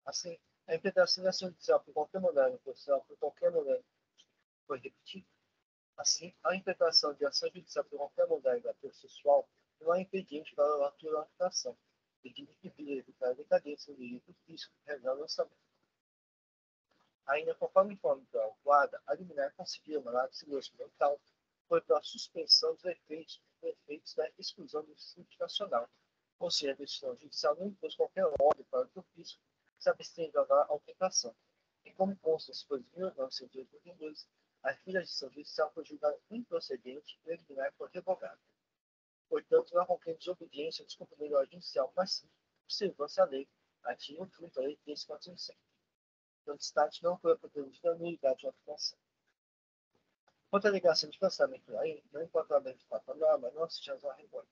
Assim, a implementação da ação judicial por qualquer modalidade processual, por qualquer modalidade, foi repetido. Assim, a implementação de ação judicial por qualquer modalidade processual não é impediente para a atuação, pedindo que visa evitar a decadência do direito físico e realizar o lançamento. Ainda conforme informe da autuada, a liminar conseguiu uma de segurança mental foi para a suspensão dos efeitos da exclusão do Simples Nacional, ou seja, a decisão judicial não impôs qualquer ordem para o ofício se abstendo da autenticação. E como consta nas coisas de 1982, a decisão judicial foi julgada improcedente e a liminar foi revogada. Portanto, não há qualquer desobediência ou descumprimento da ordem judicial, mas sim observância à lei, artigo 30 da Lei 13.407. Então, destaque não foi pretendida a nulidade de aplicação. Quanto à alegação de cancelamento da AIN, no enquadramento de fato norma, não se chama a revolta.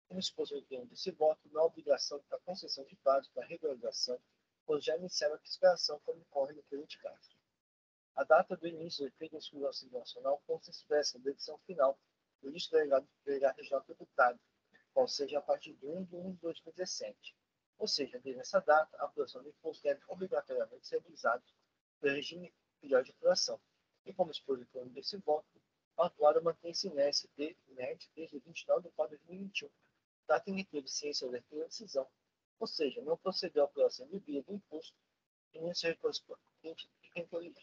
Como expôs o termo desse voto, não há obrigação da concessão de prazo para regularização, pois já iniciaram a fiscalização como ocorre no presente caso. A data do início do efeito da exclusão nacional consta expressa na edição final do início do delegado regional tributário, qual seja a partir de 1 de 1 de 2017. Ou seja, desde essa data, a apuração do imposto deve obrigatoriamente ser realizada pelo regime melhor de apuração. E como expôs o plano desse voto, a autuada mantém-se inerte desde 29 de 4 de 2021, data em que teve ciência da decisão, ou seja, não procedeu à apuração devida do imposto e nem seu correspondente recolhido.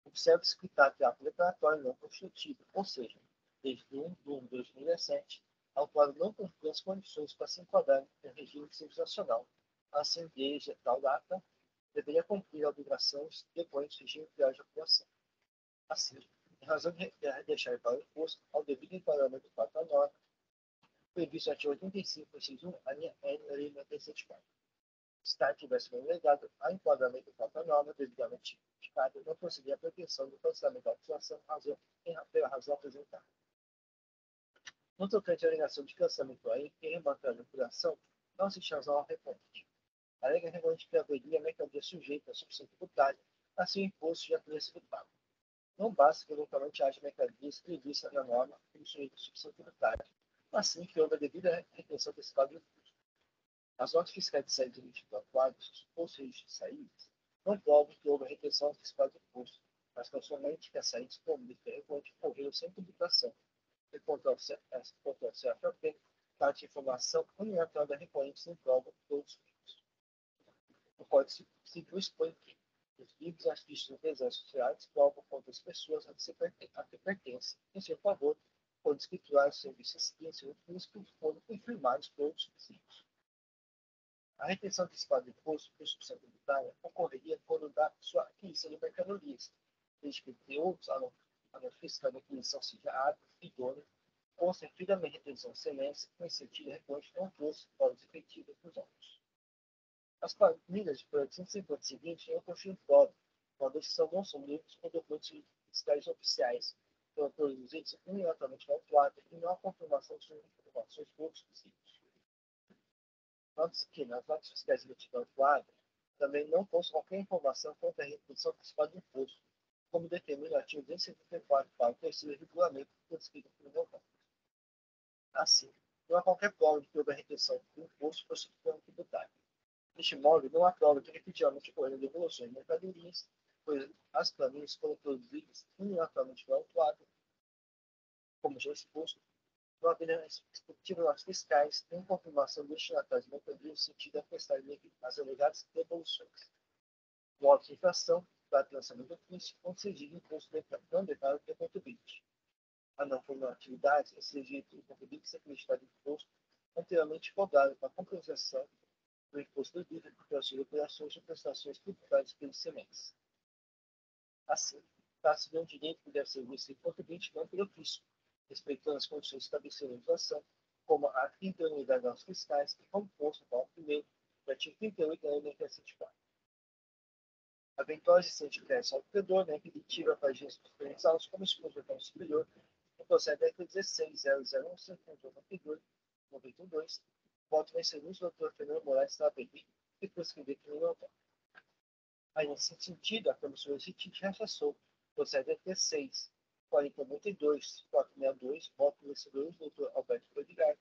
Observe-se que trata de ato declaratório não constitutivo, ou seja, desde 1 de 1 de 2017, a autuada não cumpriu as condições para se enquadrar no regime de Simples Nacional. Assim, desde tal data, deveria cumprir obrigações depois do regime de apuração. Assim, em razão de deixar para o imposto ao devido enquadramento do fato da norma, previsto no artigo 85, inciso 1, a linha N da Lei 974. Se tal tivesse bem legado a enquadramento do fato da norma devidamente indicado, não procederia a pretensão do cancelamento da acusação pela razão apresentada. No tocante à alegação de cancelamento aí, em rebatendo a apuração, não se razão ao reponte. A regra regulante que haveria mercadoria sujeita à substituição tributária a seu imposto já teria sido pago. Não basta que eventualmente haja mercadorias previstas na norma como sujeito à substituição tributária, mas sim que houve a devida retenção desse pago de imposto. As notas fiscais de saída do emitido atuados, ou registro de saídas, não provam que houve a retenção desse pago de imposto, mas que somente que as saídas comuns que recolhe ocorreram sem publicação. E quanto ao CFP, parte de informação unilateral da recorrente sem prova todos os livros. O Código Civil expõe que os livros e as fichas empresariais sociais provam contra as pessoas a que pertencem, em seu favor, quando escriturados serviços seguintes que foram confirmados por outros vizinhos. A retenção antecipada de imposto por substituição tributária ocorreria quando da sua aquisição de mercadorias, desde que outros a nota fiscal de aquisição seja hábil, idônea, ou se devidamente retenção semelhante, com sentido recorrente não fosse para os efetivos dos outros. As planilhas de produção seguinte seguinte não constituem prova, quando esses não são livros ou documentos fiscais oficiais, foram produzidos unilateralmente calculados e não há confirmação de suas informações por outros vizinhos. Note-se que nas notas fiscais emitidas autuadas também não consta qualquer informação quanto à redução principal do imposto, como determina o artigo 274 para o terceiro regulamento prescrito pelo meu voto. Assim, não há qualquer prova de que houve a retenção do imposto por substituição tributária. Neste modo, não há prova de que efetivamente ocorreram devoluções de mercadorias, pois as planilhas foram produzidas unilateralmente pelo autuado, como já exposto, não havendo respectivas notas fiscais nem confirmação do destinatário de mercadorias no sentido de afastar as alegadas devoluções. O auto de infração, para lançamento do ofício, concedido imposto não declarado pelo contribuinte. A não formar atividades, esse direito do contribuinte ser acreditado em imposto anteriormente cobrado para compensação do imposto devido pelas suas operações ou prestações tributárias pelos semestres. Assim, trata-se de um direito que deve ser visto contribuinte não pelo fisco, respeitando as condições estabelecidas na legislação, como a integridade das fiscais e como posto no artigo 1º do artigo 38 da lei 674. A eventual existência de crédito ao credor não é impeditiva para agentes diferenciados como expôs o superior no processo artigo 16.0011.92, voto vencedor do Dr. Fernando Moraes da ABI e prescrever crime notório. Aí, nesse sentido, a Comissão Executiva rechaçou o processo artigo 6, 4092, 462, voto vencedor do Dr. Alberto Codigar,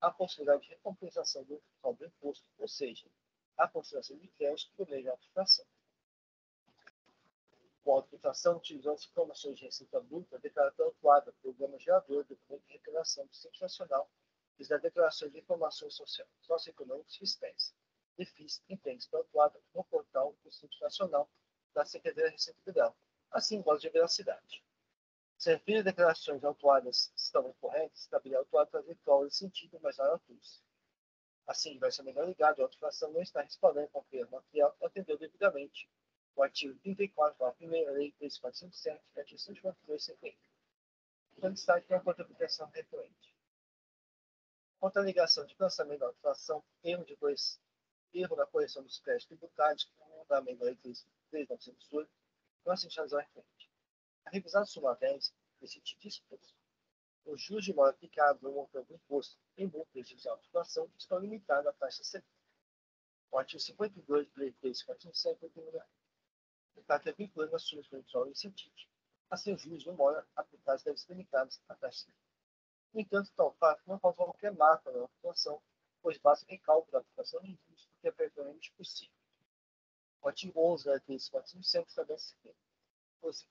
a possibilidade de recompensação do sobre imposto, ou seja, a consideração de crédito por meio de aplicação. Com a aplicação, utilizando-se informações de receita bruta declarada autuada, programa gerador, documento de declaração do Simples Nacional e da declaração de informações socioeconômicas fiscais, DEFIS, entregues para autuada no portal do Simples Nacional da Secretaria da Receita Federal, assim goza de veracidade. Se as declarações autuadas estão incorretas, caberia ao autuado trazer prova de sentido, mas não altus. Assim, vai ser melhor ligado, a autuação não está respaldando com o material e atendeu devidamente o artigo 34 da primeira lei 3457, e artigo 142 CPI. Então, destaque para a contribuição recorrente. Quanto à ligação de lançamento da autuação, erro na correção dos créditos tributários, como da lei 3918, não se razão recorrente. A revisão súmula 10 desse tipo de exposto. Os juros de modo aplicado no montante do imposto em multas de autuação estão limitados à taxa CP. O artigo 52 da lei 3457 determina o caráter vinculante às sumas condicional e científica. Assim, os juros de mora aplicados devem ser limitados à taxa CP. No entanto, tal fato não causa qualquer marca na aplicação, pois basta recálculo da aplicação de juros, porque é perfeitamente possível. O artigo 11 da lei 3457 estabelece que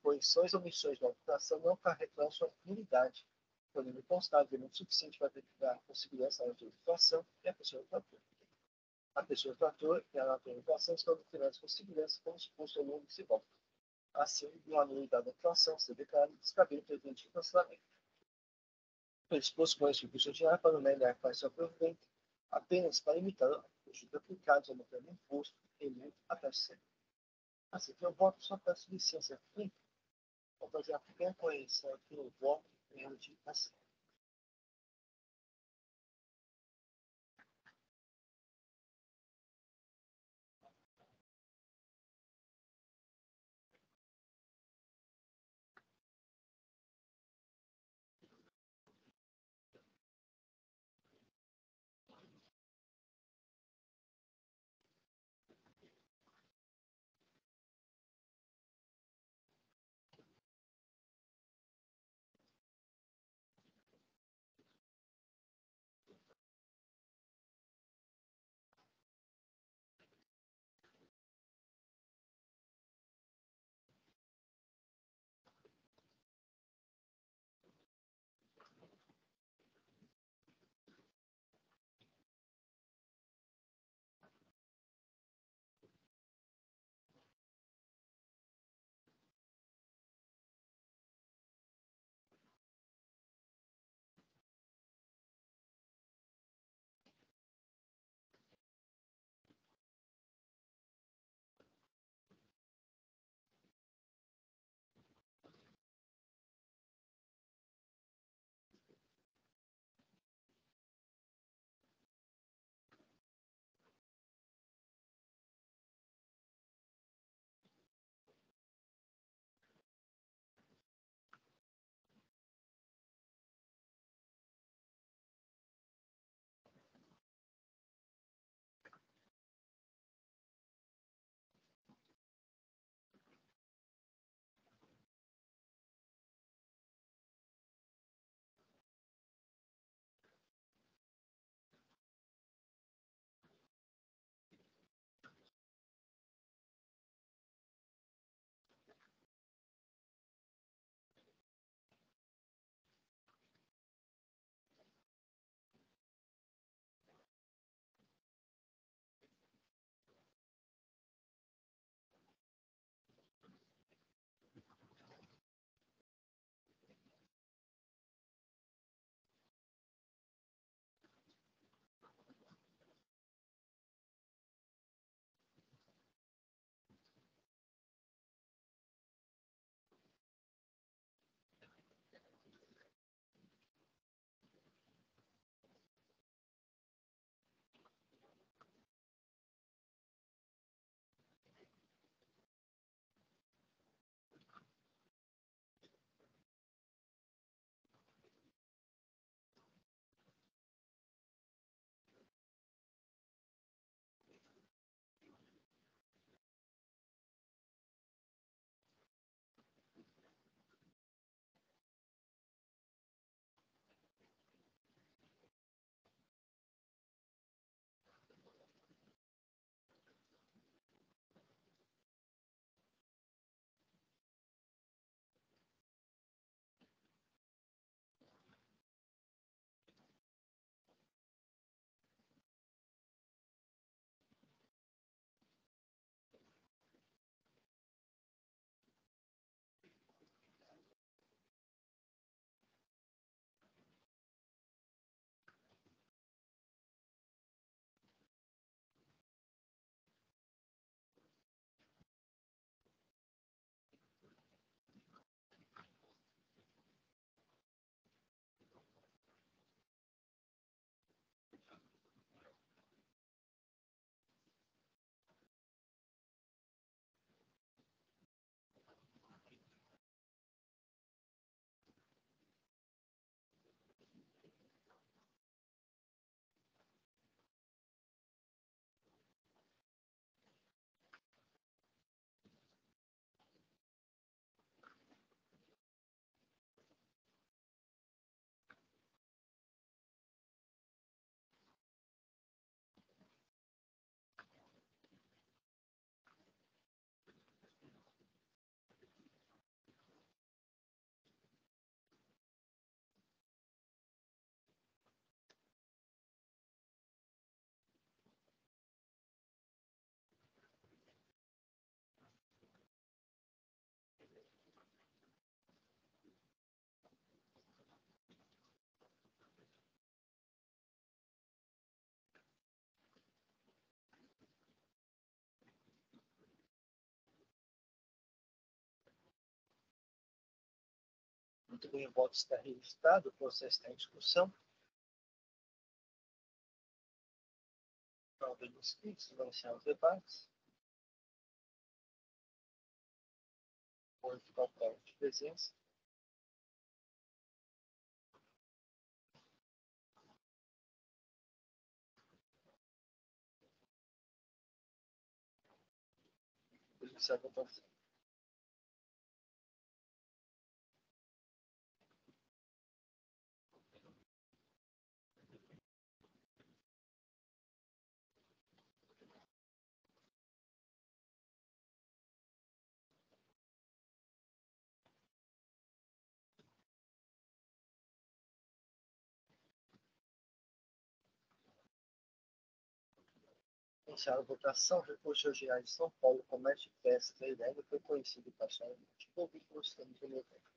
correções ou omissões da aplicação não acarretam sua nulidade, podendo constar de elemento suficiente para verificar com segurança a natureza da situação e a pessoa do trator. A pessoa do trator e a natureza da situação estão definidas com segurança como exposto ao longo desse voto. Assim, uma nulidade da inflação se declara descabida pelo de cancelamento. O exposto com esse recurso ordinário para o melhor faz seu provimento apenas para limitar os juros aplicados ao montante do imposto em muito a taxa C. Assim que eu voto, só peço licença aqui para fazer a pequena correção aqui no voto em retificação. em voto está registrado, o processo está em discussão. Não havendo inscritos, vamos iniciar os debates. Vou ficar o de presença. Vou iniciar a votação. Iniciar a votação, recurso geral de São Paulo, comércio e pesca da IDEG foi conhecido parcialmente por vínculos termos de evento.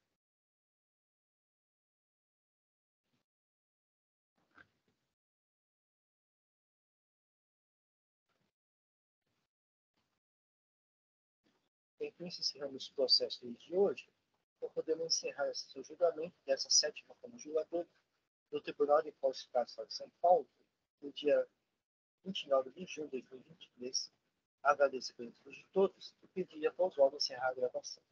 Então, encerramos os processos de hoje, então podemos encerrar esse seu julgamento dessa 7ª como julgador do Tribunal de Impostos e Taxas de São Paulo, no dia 29 de junho de 2023. Agradeço a presença de todos e pedir a todos os órgãos encerrar a gravação.